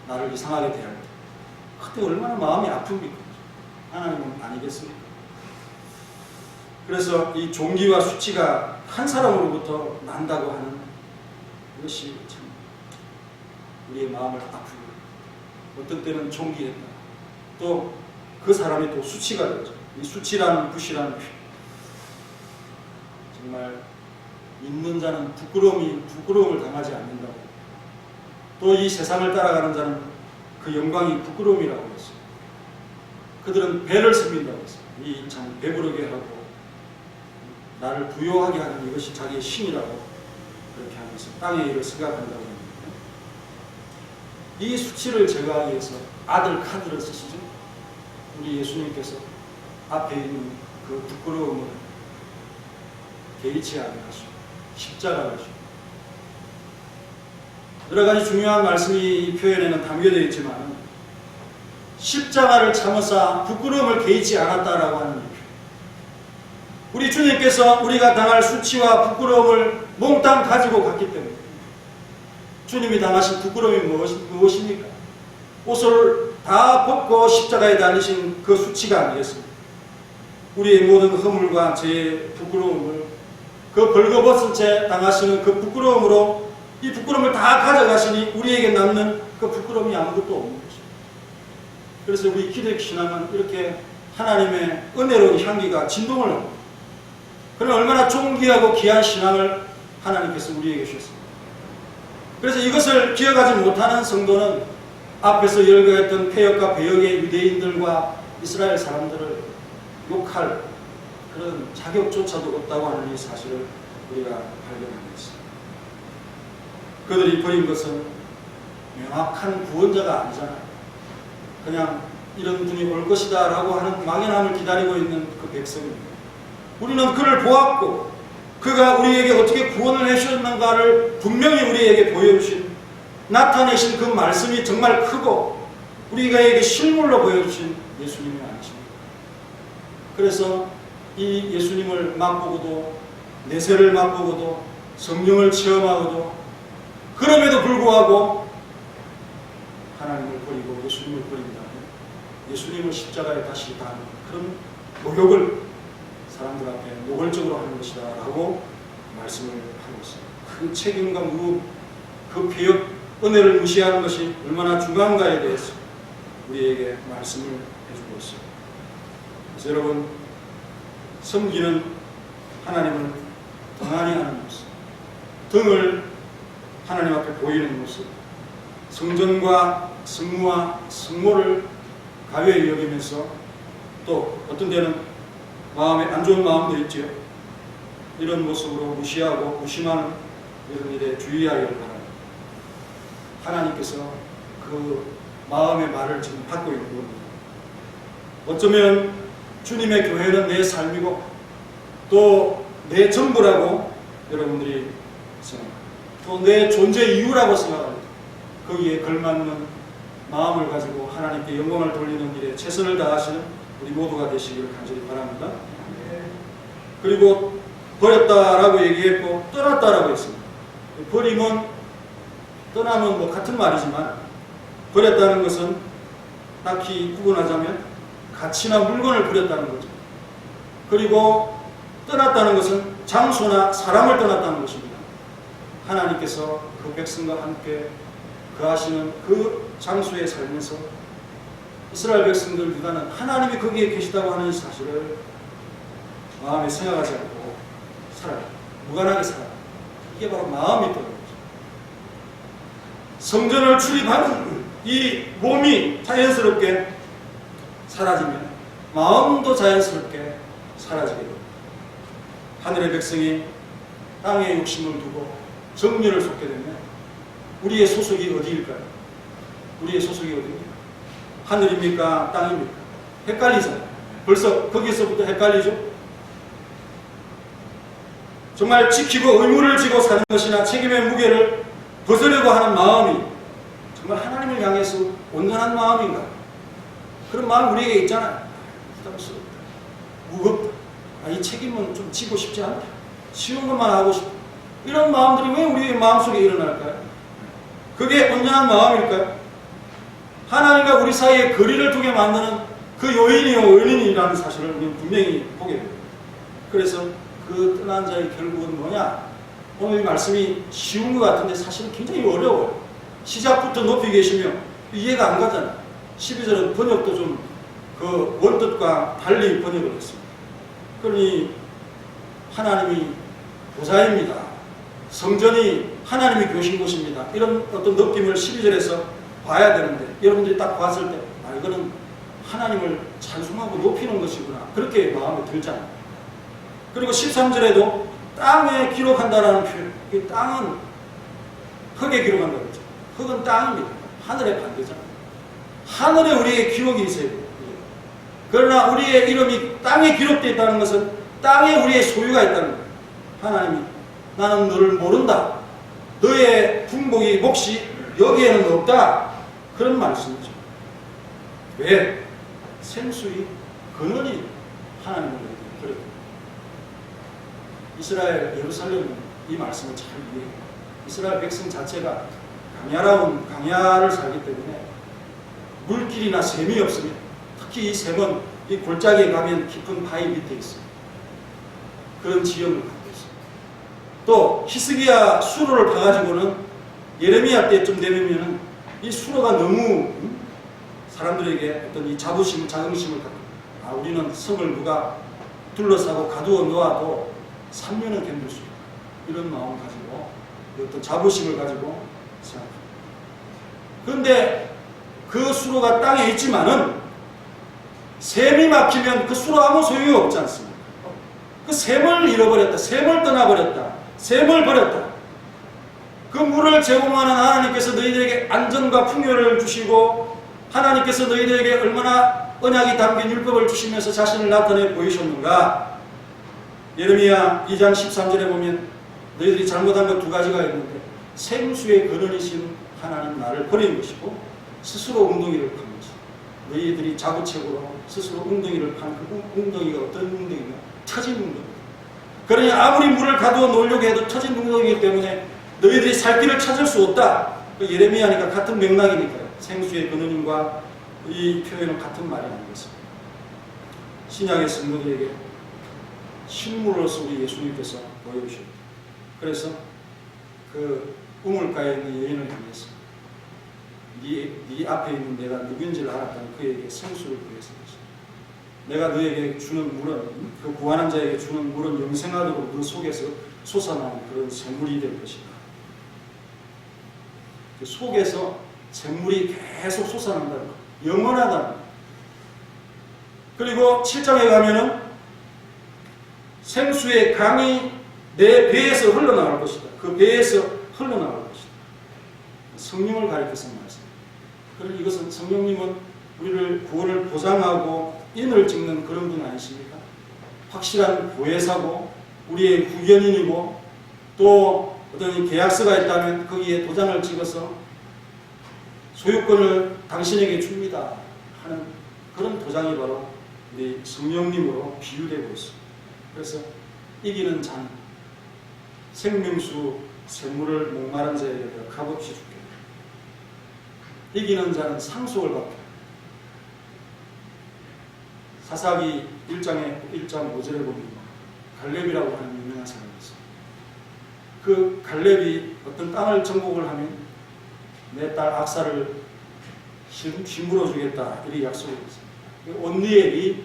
A: 나를 이상하게 대할 때 그때 얼마나 마음이 아픕니까? 하나님은 아니겠습니까? 그래서 이 종기와 수치가 한 사람으로부터 난다고 하는 이것이 참 우리의 마음을 아프고 어떤 때는 종기했다. 또 그 사람이 또 수치가 되죠. 이 수치라는 붓이라는 정말 믿는 자는 부끄러움을 당하지 않는다고. 또 이 세상을 따라가는 자는 그 영광이 부끄러움이라고 했어요. 그들은 배를 섬긴다고 했어요. 이 참 배부르게 하고 나를 부요하게 하는 이것이 자기의 신이라고 그렇게 하면서 땅의 일을 생각한다고 합니다. 이 수치를 제거하기 위해서 아들 카드를 쓰시죠. 우리 예수님께서 앞에 있는 그 부끄러움을 개의치 않게 하시고 십자가를 하시고 여러 가지 중요한 말씀이 이 표현에는 담겨져 있지만 십자가를 참으사 부끄러움을 개의치 않았다라고 하는 표현. 우리 주님께서 우리가 당할 수치와 부끄러움을 몽땅 가지고 갔기 때문에 주님이 당하신 부끄러움이 무엇입니까? 옷을 다 벗고 십자가에 달리신 그 수치가 아니겠습니까? 우리의 모든 허물과 죄의 부끄러움을 그 벌거벗은 채 당하시는 그 부끄러움으로 이 부끄러움을 다 가져가시니 우리에게 남는 그 부끄러움이 아무것도 없는 것입니다. 그래서 우리 기독 신앙은 이렇게 하나님의 은혜로운 향기가 진동을 합니다. 그럼 얼마나 존귀하고 귀한 신앙을 하나님께서 우리에게 주셨습니다. 그래서 이것을 기억하지 못하는 성도는 앞에서 열거했던 폐역과 배역의 유대인들과 이스라엘 사람들을 욕할 그런 자격조차도 없다고 하는 이 사실을 우리가 발견하고 있습니다. 그들이 버린 것은 명확한 구원자가 아니잖아요. 그냥 이런 분이 올 것이다 라고 하는 막연함을 기다리고 있는 그 백성입니다. 우리는 그를 보았고 그가 우리에게 어떻게 구원을 해주셨는가를 분명히 우리에게 보여주신 나타내신 그 말씀이 정말 크고 우리에게 실물로 보여주신 예수님이 아니십니까? 그래서 이 예수님을 맛보고도 내세를 맛보고도 성령을 체험하고도 그럼에도 불구하고 하나님을 버리고 예수님을 버린다면 예수님을 십자가에 다시 다는 그런 모욕을 사람들 앞에 노골적으로 하는 것이다 라고 말씀을 하고 있습니다. 큰 책임과 무겁, 그 개혁 은혜를 무시하는 것이 얼마나 중요한가에 대해서 우리에게 말씀을 해주고 있습니다. 그래서 여러분, 섬기는 하나님을 등한히 하는 모습, 등을 하나님 앞에 보이는 모습, 성전과 성무와 성모를 가벼이 여기면서 또 어떤 데는 마음에 안 좋은 마음도 있지요. 이런 모습으로 무시하고 무심하는 이런 일에 주의하기를 바랍니다. 하나님께서 그 마음의 말을 지금 받고 있는 겁니다. 어쩌면 주님의 교회는 내 삶이고 또 내 전부라고 여러분들이 생각합니다. 또 내 존재 이유라고 생각합니다. 거기에 걸맞는 마음을 가지고 하나님께 영광을 돌리는 일에 최선을 다하시는 우리 모두가 되시기를 간절히 바랍니다. 그리고 버렸다라고 얘기했고 떠났다라고 했습니다. 버림은 떠나면 뭐 같은 말이지만 버렸다는 것은 딱히 구분하자면 가치나 물건을 버렸다는 거죠. 그리고 떠났다는 것은 장소나 사람을 떠났다는 것입니다. 하나님께서 그 백성과 함께 거하시는 그 장소에 살면서 이스라엘 백성들 유다는 하나님이 거기에 계시다고 하는 사실을 마음에 생각하지 않고 살아요. 무관하게 살아요. 이게 바로 마음이 떠는 거죠. 성전을 출입하는 이 몸이 자연스럽게 사라지면 마음도 자연스럽게 사라지게 됩니다. 하늘의 백성이 땅에 욕심을 두고 정욕을 쏟게 되면 우리의 소속이 어디일까요? 우리의 소속이 어디입니까? 하늘입니까? 땅입니까? 헷갈리잖아요. 벌써 거기서부터 헷갈리죠? 정말 지키고 의무를 지고 사는 것이나 책임의 무게를 벗으려고 하는 마음이 정말 하나님을 향해서 온전한 마음인가? 그런 마음 우리에게 있잖아요. 부담스럽다. 무겁다. 이 책임은 좀 지고 싶지 않다. 쉬운 것만 하고 싶다. 이런 마음들이 왜 우리의 마음속에 일어날까요? 그게 온전한 마음일까요? 하나님과 우리 사이에 거리를 두게 만드는 그 요인이요 원인이라는 사실을 우리는 분명히 보게 됩니다. 그래서 그 떠난 자의 결국은 뭐냐? 오늘 이 말씀이 쉬운 것 같은데 사실은 굉장히 어려워요. 시작부터 높이 계시며 이해가 안 가잖아요. 12절은 번역도 좀 그 원뜻과 달리 번역을 했습니다. 그러니 하나님이 보좌입니다. 성전이 하나님이 계신 곳입니다. 이런 어떤 느낌을 12절에서 봐야 되는데 여러분들이 딱 봤을 때 이거는 하나님을 찬송하고 높이는 것이구나. 그렇게 마음에 들잖아요. 그리고 13절에도 땅에 기록한다라는 표현. 이 땅은 흙에 기록한다고 했죠. 흙은 땅입니다. 하늘의 반대잖아요. 하늘에 우리의 기록이 있어야 돼요. 그러나 우리의 이름이 땅에 기록되어 있다는 것은 땅에 우리의 소유가 있다는 거예요. 하나님이 나는 너를 모른다. 너의 풍복이 몫이 여기에는 없다. 그런 말씀이죠. 왜? 생수의 근원이 하나님을 그래요. 이스라엘 예루살렘은 이 말씀을 잘 이해해요. 이스라엘 백성 자체가 강야를 살기 때문에 물길이나 샘이 없습니다. 특히 이 샘은 이 골짜기에 가면 깊은 바위 밑에 있어요. 그런 지형을 갖고 있어요. 또 히스기야 수로를 파가지고는 예레미야 때쯤 되면 이 수로가 너무 사람들에게 어떤 이 자부심, 자긍심을 갖고 우리는 성을 누가 둘러싸고 가두어 놓아도 3년은 견딜 수 있다. 이런 마음을 가지고 어떤 자부심을 가지고 생각합니다. 그런데 그 수로가 땅에 있지만은 샘이 막히면 그 수로 아무 소용이 없지 않습니까? 그 샘을 잃어버렸다. 샘을 떠나버렸다. 샘을 버렸다. 그 물을 제공하는 하나님께서 너희들에게 안전과 풍요를 주시고 하나님께서 너희들에게 얼마나 언약이 담긴 율법을 주시면서 자신을 나타내 보이셨는가? 예레미야 2장 13절에 보면 너희들이 잘못한 것 두 가지가 있는데 생수의 근원이신 하나님 나를 버린 것이고 스스로 웅덩이를 판 것이다. 너희들이 자구책으로 스스로 웅덩이를 판 그 웅덩이가 어떤 웅덩이냐? 터진 웅덩이. 그러니 아무리 물을 가두어 놓으려고 해도 터진 웅덩이이기 때문에 너희들이 살 길을 찾을 수 없다. 예레미야니까 같은 맥락이니까요. 생수의 근원인과 이 표현은 같은 말이 아니겠습니까? 신약의 성도들에게 식물로서 우리 예수님께서 보여주셨다. 그래서 그 우물가에 있는 여인을 향해서 네 앞에 있는 내가 누구인지를 알았다는 그에게 생수를 구해서 내가 너에게 주는 물은 그 구하는 자에게 주는 물은 영생하도록 너 속에서 솟아나는 그런 샘물이 될 것이다. 그 속에서 샘물이 계속 솟아난다는 것, 영원하다는 것. 그리고 7장에 가면은 생수의 강이 내 배에서 흘러나올 것이다. 그 배에서 흘러나올 것이다. 성령을 가리켜서 말씀입니다. 그러나 이것은 성령님은 우리를 구원을 보장하고 인을 찍는 그런 분 아니십니까? 확실한 보혜사고 우리의 후견인이고 또 어떤 계약서가 있다면 거기에 도장을 찍어서 소유권을 당신에게 줍니다 하는 그런 도장이 바로 우리 성령님으로 비유되고 있습니다. 그래서 이기는 자는 생명수 샘물을 목마른 자에게 값없이 주겠다. 이기는 자는 상속을 받게. 사사기 1장 5절에 보면 갈렙이라고 하는 유명한 사람이 있어요. 그 갈렙이 어떤 땅을 정복을 하면 내 딸 악사를 심물어 주겠다 이렇게 약속을 했어요. 온니엘이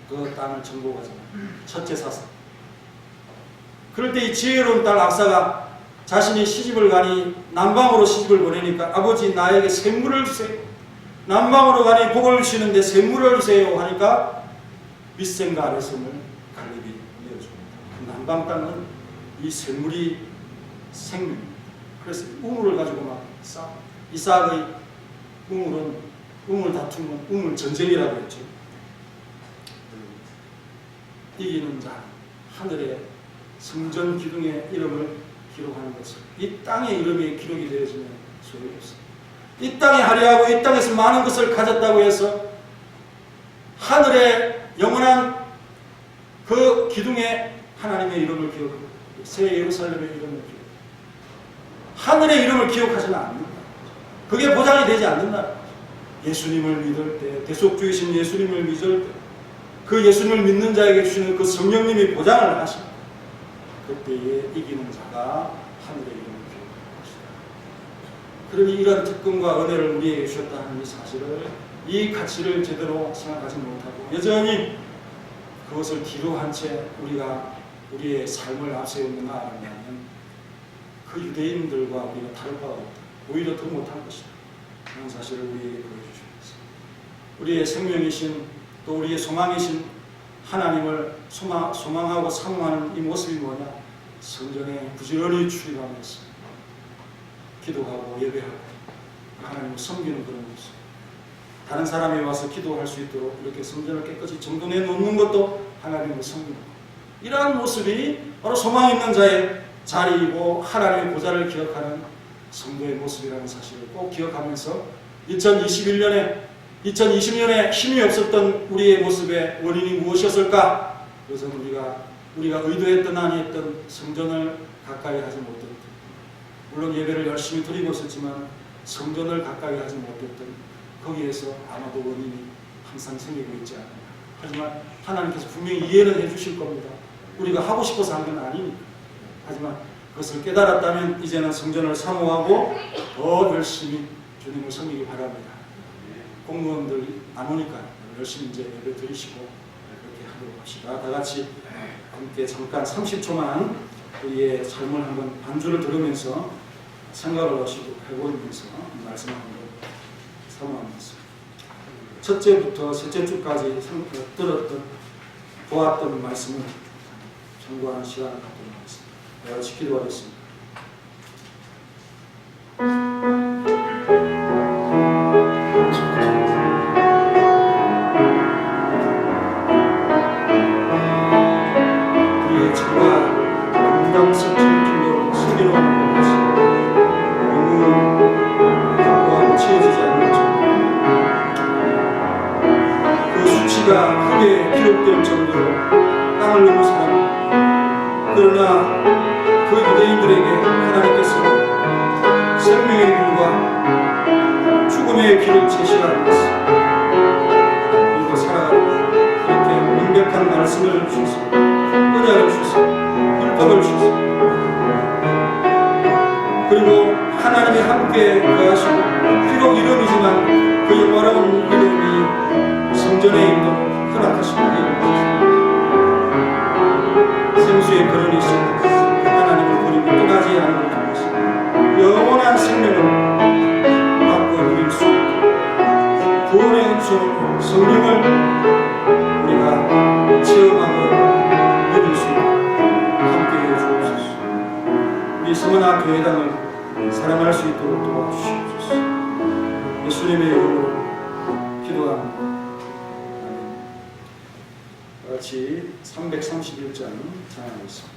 A: 그 땅을 정복하잖아요. 첫째 사사. 그럴 때 이 지혜로운 딸 악사가 자신이 시집을 가니 남방으로 시집을 보내니까 아버지 나에게 샘물을 주세요. 남방으로 가니 복을 주시는데 샘물을 주세요 하니까 밑샘과 아래샘을 갈렙이 내어줍니다. 그 남방 땅은 이 샘물이 생명입니다. 그래서 우물을 가지고 막 이삭의 우물 다툼은 우물 전쟁이라고 했죠. 이기는 자 하늘의 성전 기둥의 이름을 기록하는 것을 이 땅의 이름이 기록이 되어지면 소용이 없습니다. 이 땅에 하려하고 이 땅에서 많은 것을 가졌다고 해서 하늘의 영원한 그 기둥에 하나님의 이름을 기억합니다. 새 예루살렘의 이름을 기억합니다. 하늘의 이름을 기억하지는 않는다. 그게 보장이 되지 않는다. 예수님을 믿을 때, 대속주이신 예수님을 믿을 때, 그 예수님을 믿는 자에게 주시는 그 성령님이 보장을 하십니다. 그때에 이기는 자가 하늘의 이름을 기억할 것이다. 그러니 이런 특권과 은혜를 우리에게 주셨다는 이 사실을, 이 가치를 제대로 생각하지 못하고 여전히 그것을 뒤로한 채 우리가 우리의 삶을 앞세우는가 하면 그 유대인들과 우리가 다를 바가 없다. 오히려 더 못한 것이다. 그런 사실을 우리에게 보여주셨습니다. 우리의 생명이신 또 우리의 소망이신 하나님을 소망하고 사모하는 이 모습이 뭐냐? 성전에 부지런히 출입하면서 기도하고 예배하고 하나님을 섬기는 그런 모습. 다른 사람이 와서 기도할 수 있도록 이렇게 성전을 깨끗이 정돈해 놓는 것도 하나님을 섬기는 것. 이러한 모습이 바로 소망 있는 자의 자리이고 하나님의 보좌를 기억하는 성도의 모습이라는 사실을 꼭 기억하면서 2020년에 힘이 없었던 우리의 모습의 원인이 무엇이었을까? 그것은 우리가 의도했던 아니했던 성전을 가까이 하지 못했던, 물론 예배를 열심히 드리고 있었지만 성전을 가까이 하지 못했던 거기에서 아마도 원인이 항상 생기고 있지 않느냐. 하지만 하나님께서 분명히 이해는 해주실 겁니다. 우리가 하고 싶어서 한 건 아니니까. 하지만 그것을 깨달았다면 이제는 성전을 사모하고 더 열심히 주님을 섬기기 바랍니다. 공무원들 안 오니까 열심히 이제 예배 드리시고 그렇게 하도록 합시다. 다 같이 함께 잠깐 30초만 우리의 삶을 한번 반주를 들으면서 생각을 해보면서 말씀을 한번 사모하면서 첫째부터 셋째 주까지 보았던 말씀을 참고하는 시간을 갖도록 하겠습니다. 내가 지키도록 하겠습니다. 우리의 죄가 감당스럽게 숨겨놓은 것이 너무 확고하고 채워지지 않는 것. 그 수치가 크게 기록될 정도로 땅을 넘은 사람. 그러나 그 유대인들에게 하나님께서 생명의 길과 죽음의 길을 제시하는 것을 그리고 살아가는 그렇게 명백한 말씀을 주셔서 은혜를 주셔서 율법을 주셔서 그리고 하나님이 함께 거하시고 비록 이름이지만 그 영화로운 이름이 성전에 있도록 허락하시고 생수의 근원이 있을 때 하나님을 버리고 떠나지 않는 것입니다. 영원한 생명을 받고 누릴 수 있도록 구원의 은총 성령을 우리가 체험하고 누릴 수 있도록 함께해 주옵소서. 우리 성원아 교회당을 사랑할 수 있도록 도와주시옵소서. 예수님의 이름으로 기도합니다. 아멘. 같이 331장 찬양하겠습니다.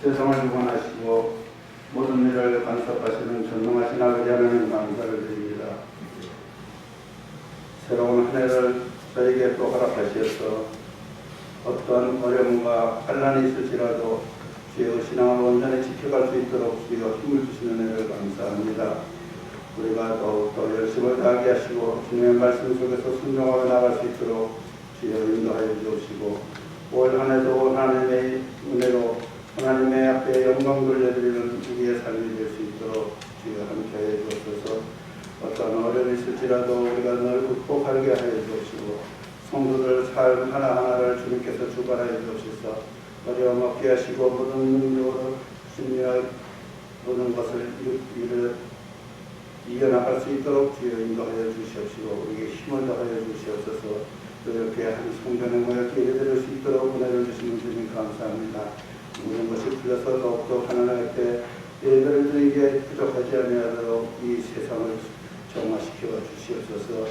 C: 세상을 주관하시고 모든 일을 간섭하시는 전능하신 아버지 하나님 감사를 드립니다. 새로운 한 해를 저에게 또 허락하시어서 어떠한 어려움과 환난이 있을지라도 주의 신앙을 온전히 지켜갈 수 있도록 주여 힘을 주시는 은혜를 감사합니다. 우리가 더욱더 열심을 다하게 하시고 주님의 말씀 속에서 순종하며 나갈 수 있도록 주여 인도하여 주시고 올 한 해도 하나님의 은혜로 하나님의 앞에 영광 돌려드리는 우리의 삶이 될 수 있도록 주여 함께하여 주옵소서. 어떤 어려움이 있을지라도 우리가 늘 극복하게 하여 주옵시고 성도들 삶 하나하나를 주님께서 주관하여 주옵소서. 어려움 없게 하시고 모든 능력으로 주님의 모든 것을 이겨나갈 수 있도록 주여 인도하여 주시옵시고 우리에게 힘을 더하여 주시옵소서. 이렇게 한 성전의 모였기에 이르들 수 있도록 은혜를 주시는 주님 감사합니다. 모든 것이 풀려서 더욱더 하나님 앞에 예배들에게 부족하지 아니하도록 이 세상을 정화시켜 주시옵소서.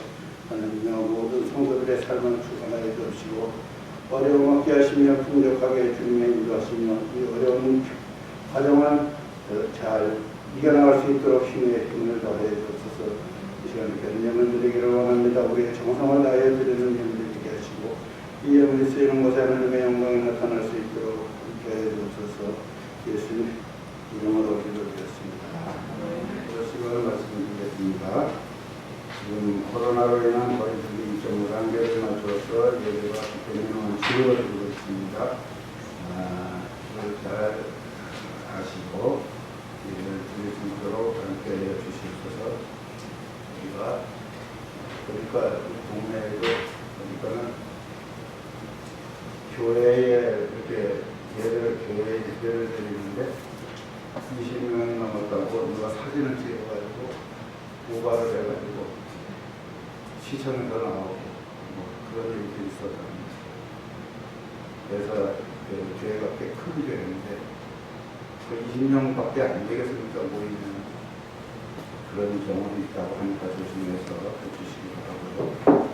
C: 하나님의 모든 성도들의 삶을 주관하여 주옵시고 어려움 없게 하시며 풍족하게 주님의 인도하시며 이 어려운 과정을 잘 이겨나갈 수 있도록 힘을 더하여 주옵소서. 이 시간에 예물 드리기를 원합니다. 우리의 정성을 다하여 드리는 예물 드리게 하시고 이 예물이 쓰이는 곳에 하나님의 영광이 나타날 수 있도록 함께 하여 주옵소서. 예수님 이름으로 기도드렸습니다. 시간을 말씀드리겠습니다. 지금 코로나로 인한 거리두기 2.5단계를 맞춰서 예배가 되는 진행을 주고 있습니다. 그걸 잘 아시고 예배를 드릴 수 있도록 함께 해 주시옵소서. 우리가 동네에도 보니까는 교회에 이렇게 교회에 예배를 드리는데 20명이 넘었다고 누가 사진을 찍어가지고 고발을 해가지고 시청에서 나오고 뭐 그런 일들이 있었다. 그래서 그 교회가 꽤 큰 교회인데 20명밖에 안 되겠습니까? 모이는 그런 경우도 있다고 하니까 조심해서 해주시기 바라고요.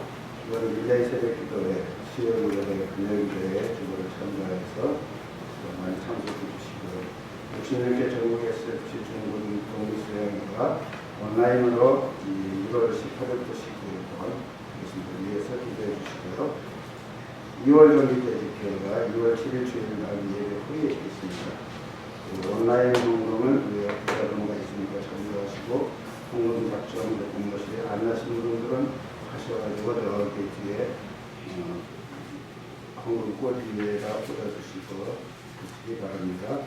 C: 이번 일야의 새벽 기도회 10월 5일에 금요일에 주보를 참가해서 많이 참석해 주시고요. 60년께 전국에 SFC 중고등 동수회가 온라인으로 1월 18일부터 19일 동안 그것을 위해서 기도해 주시고요. 2월 정기대집회가 2월 7일 주일날 예배 후에 있습니다. 온라인 공동은 여러분과 있으니까 참여하시고 공동 작성 같은 것이 안 하시는 분들은 하셔가지고 저기 뒤에 한국 꼴 위에다 꽂아주시고 주시기 바랍니다.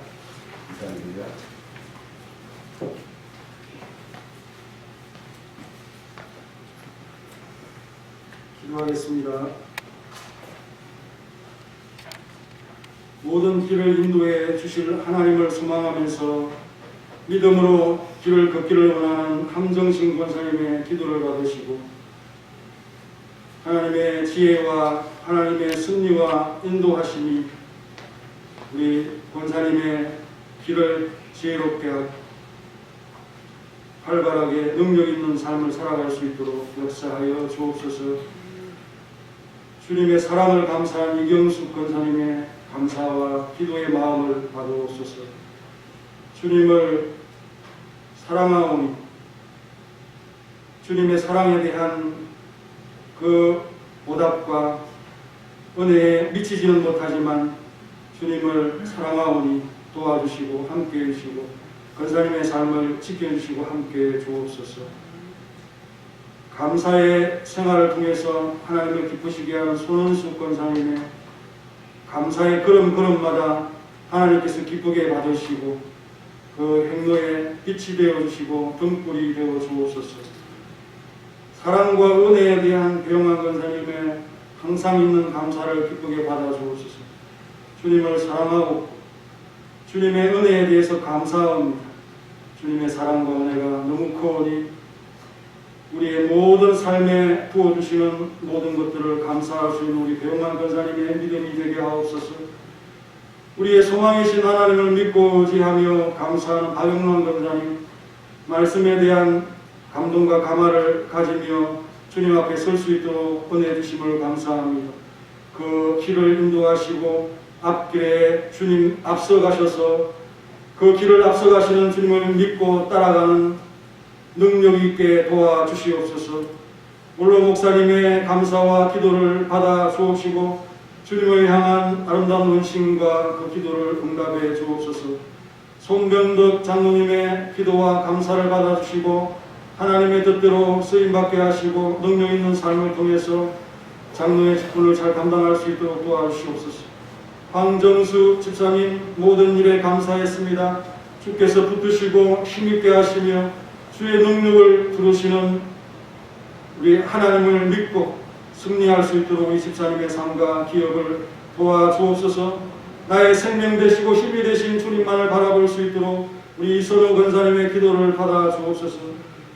C: 감사합니다.
A: 기도하겠습니다. 모든 길을 인도해 주실 하나님을 소망하면서 믿음으로 길을 걷기를 원하는 함정신 권사님의 기도를 받으시고 하나님의 지혜와 하나님의 승리와 인도하심이 우리 권사님의 길을 지혜롭게 하고 활발하게 능력 있는 삶을 살아갈 수 있도록 역사하여 주옵소서. 주님의 사랑을 감사한 이경숙 권사님의 감사와 기도의 마음을 받아옵소서. 주님을 사랑하오니 주님의 사랑에 대한 그 보답과 은혜에 미치지는 못하지만 주님을 사랑하오니 도와주시고 함께해 주시고 권사님의 삶을 지켜주시고 함께해 주옵소서. 감사의 생활을 통해서 하나님을 기쁘시게 하는 손은숙 권사님의 감사의 걸음걸음마다 하나님께서 기쁘게 받으시고 그 행로에 빛이 되어주시고 등불이 되어 주옵소서. 사랑과 은혜에 대한 배용한 권사님의 항상 있는 감사를 기쁘게 받아 주옵소서. 주님을 사랑하고 주님의 은혜에 대해서 감사합니다. 주님의 사랑과 은혜가 너무 크오니 우리의 모든 삶에 부어주시는 모든 것들을 감사할 수 있는 우리 배용만 권사님의 믿음이 되게 하옵소서. 우리의 소망이신 하나님을 믿고 의지하며 감사하는 박영란 권사님 말씀에 대한 감동과 감화를 가지며 주님 앞에 설 수 있도록 은혜 주심을 감사합니다. 그 길을 인도하시고 앞길에 주님 앞서가셔서 그 길을 앞서가시는 주님을 믿고 따라가는 능력 있게 도와주시옵소서. 물론 목사님의 감사와 기도를 받아 주옵시고 주님을 향한 아름다운 헌신과 그 기도를 응답해 주옵소서. 송병덕 장로님의 기도와 감사를 받아 주시고 하나님의 뜻대로 쓰임받게 하시고 능력 있는 삶을 통해서 장로의 직분을 잘 감당할 수 있도록 도와주시옵소서. 황정수 집사님 모든 일에 감사했습니다. 주께서 붙드시고 힘있게 하시며 주의 능력을 부르시는 우리 하나님을 믿고 승리할 수 있도록 우리 집사님의 삶과 기업을 도와주옵소서. 나의 생명 되시고 힘이 되신 주님만을 바라볼 수 있도록 우리 이선호 권사님의 기도를 받아 주옵소서.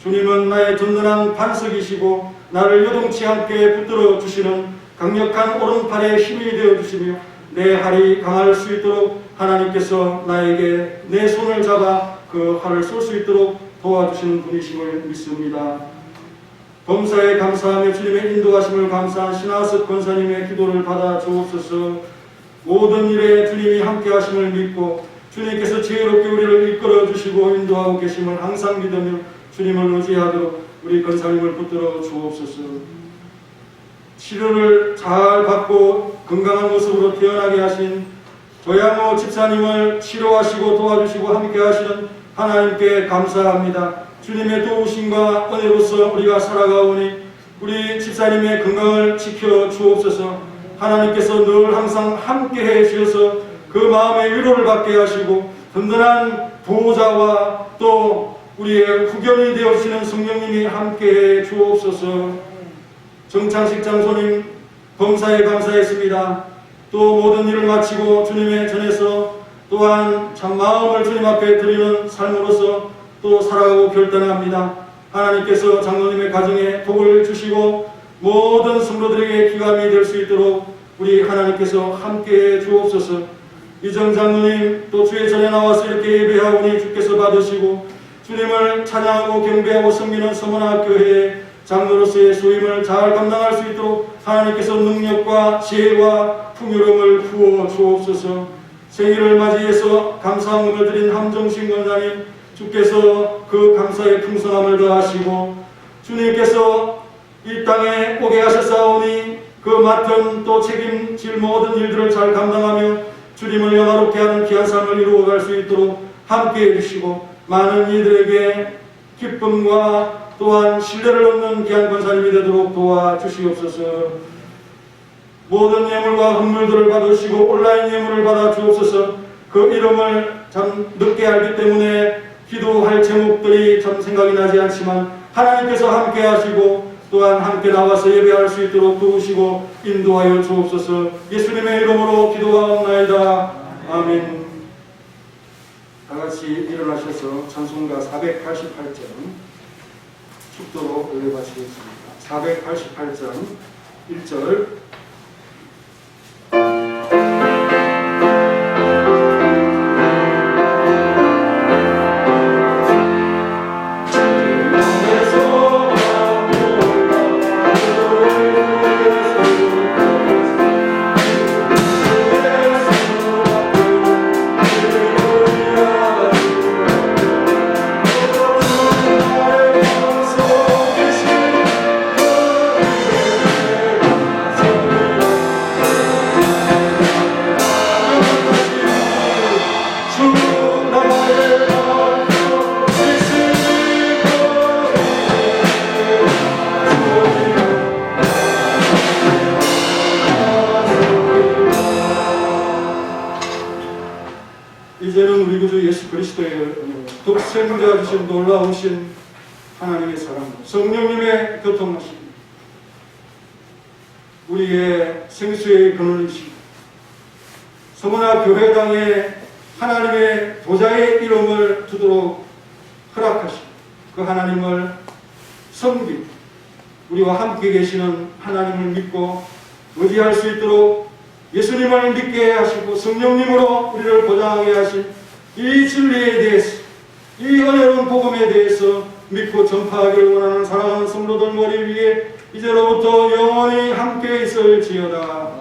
A: 주님은 나의 든든한 반석이시고 나를 요동치 않게 붙들어 주시는 강력한 오른팔의 힘이 되어 주시며 내 활이 강할 수 있도록 하나님께서 나에게 내 손을 잡아 그 활을 쏠 수 있도록 도와주시는 분이심을 믿습니다. 범사에 감사하며 주님의 인도하심을 감사한 신하석 권사님의 기도를 받아 주옵소서. 모든 일에 주님이 함께 하심을 믿고 주님께서 지혜롭게 우리를 이끌어 주시고 인도하고 계심을 항상 믿으며 주님을 의지하도록 우리 권사님을 붙들어 주옵소서. 치료를 잘 받고 건강한 모습으로 태어나게 하신 조양호 집사님을 치료하시고 도와주시고 함께 하시는 하나님께 감사합니다. 주님의 도우심과 은혜로서 우리가 살아가오니 우리 집사님의 건강을 지켜 주옵소서. 하나님께서 늘 항상 함께해 주셔서 그 마음의 위로를 받게 하시고 든든한 보호자와 또 우리의 후견이 되어주시는 성령님이 함께해 주옵소서. 정창식 장소님 범사에 감사했습니다. 또 모든 일을 마치고 주님의 전에서 또한 참 마음을 주님 앞에 드리는 삶으로서 또 살아가고 결단합니다. 하나님께서 장로님의 가정에 복을 주시고 모든 성도들에게 기감이 될 수 있도록 우리 하나님께서 함께해 주옵소서. 이정 장로님 또 주의 전에 나와서 이렇게 예배하오니 주께서 받으시고 주님을 찬양하고 경배하고 섬기는 서문학교회의 장로로서의 소임을 잘 감당할 수 있도록 하나님께서 능력과 지혜와 풍요로움을 부어 주옵소서. 생일을 맞이해서 감사함을 드린 함정신 권사님 주께서 그 감사의 풍성함을 더하시고 주님께서 이 땅에 오게 하셨사오니 그 맡은 또 책임질 모든 일들을 잘 감당하며 주님을 영화롭게 하는 귀한 삶을 이루어갈 수 있도록 함께해 주시고 많은 이들에게 기쁨과 또한 신뢰를 얻는 귀한 권사님이 되도록 도와주시옵소서. 모든 예물과 헌물들을 받으시고 온라인 예물을 받아 주옵소서. 그 이름을 참 늦게 알기 때문에 기도할 제목들이 참 생각이 나지 않지만 하나님께서 함께 하시고 또한 함께 나와서 예배할 수 있도록 도우시고 인도하여 주옵소서. 예수님의 이름으로 기도하옵나이다. 아멘. 다같이 일어나셔서 찬송가 488장 축도로 올려바치겠습니다. 488장 1절 이제는 우리 구주 예수 그리스도의 독생자 주신 놀라우신 하나님의 사랑, 성령님의 교통하심, 우리의 생수의 근원이신 서문화 교회당에 하나님의 도자의 이름을 두도록 허락하신 그 하나님을 섬기고 우리와 함께 계시는 하나님을 믿고 의지할 수 있도록 예수님을 믿게 하시고 성령님으로 우리를 보장하게 하신 이 진리에 대해서, 이 은혜로운 복음에 대해서 믿고 전파하기를 원하는 사랑하는 성도들 머리 위에 이제로부터 영원히 함께 있을지어다.